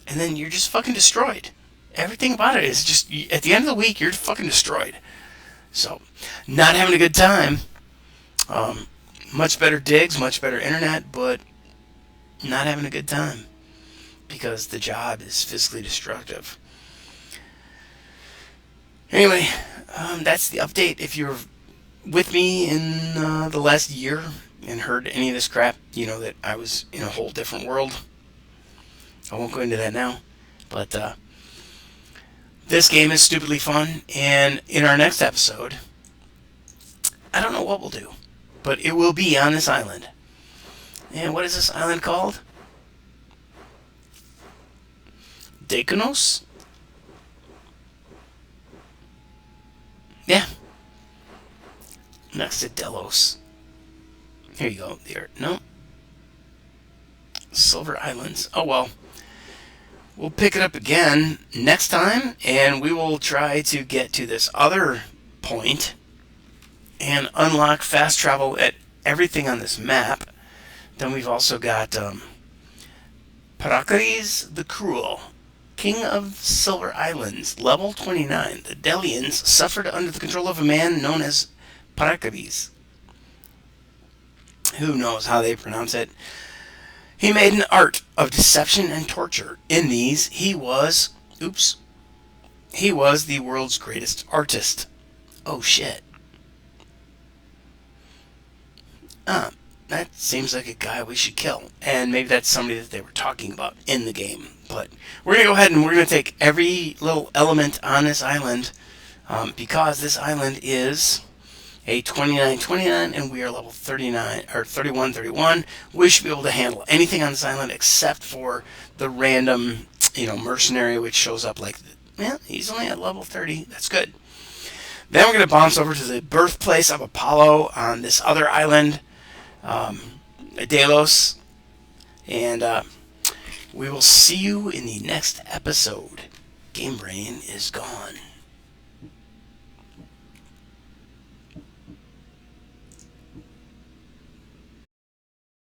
and then you're just fucking destroyed. Everything about it is just, at the end of the week, you're fucking destroyed. So, not having a good time. Much better digs, much better internet, but not having a good time because the job is physically destructive. Anyway, that's the update. If you're with me in the last year and heard any of this crap, you know that I was in a whole different world. I won't go into that now, but this game is stupidly fun, and in our next episode, I don't know what we'll do, but it will be on this island. And what is this island called? Dekonos? Yeah. Next to Delos. Here you go. There. No. Silver Islands. Oh well. We'll pick it up again next time, and we will try to get to this other point and unlock fast travel at everything on this map. Then we've also got Parakaris the Cruel, King of Silver Islands, level 29. The Delians suffered under the control of a man known as Parakaris. Who knows how they pronounce it? He made an art of deception and torture. In these, he was the world's greatest artist. Oh shit. That seems like a guy we should kill. And maybe that's somebody that they were talking about in the game. But we're going to go ahead and we're going to take every little element on this island, because this island is a 29-29 and we are level 39 or 31-31. We should be able to handle anything on this island except for the random, mercenary which shows up like, yeah, he's only at level 30. That's good. Then we're going to bounce over to the birthplace of Apollo on this other island, Delos, and we will see you in the next episode. Game Brain is gone.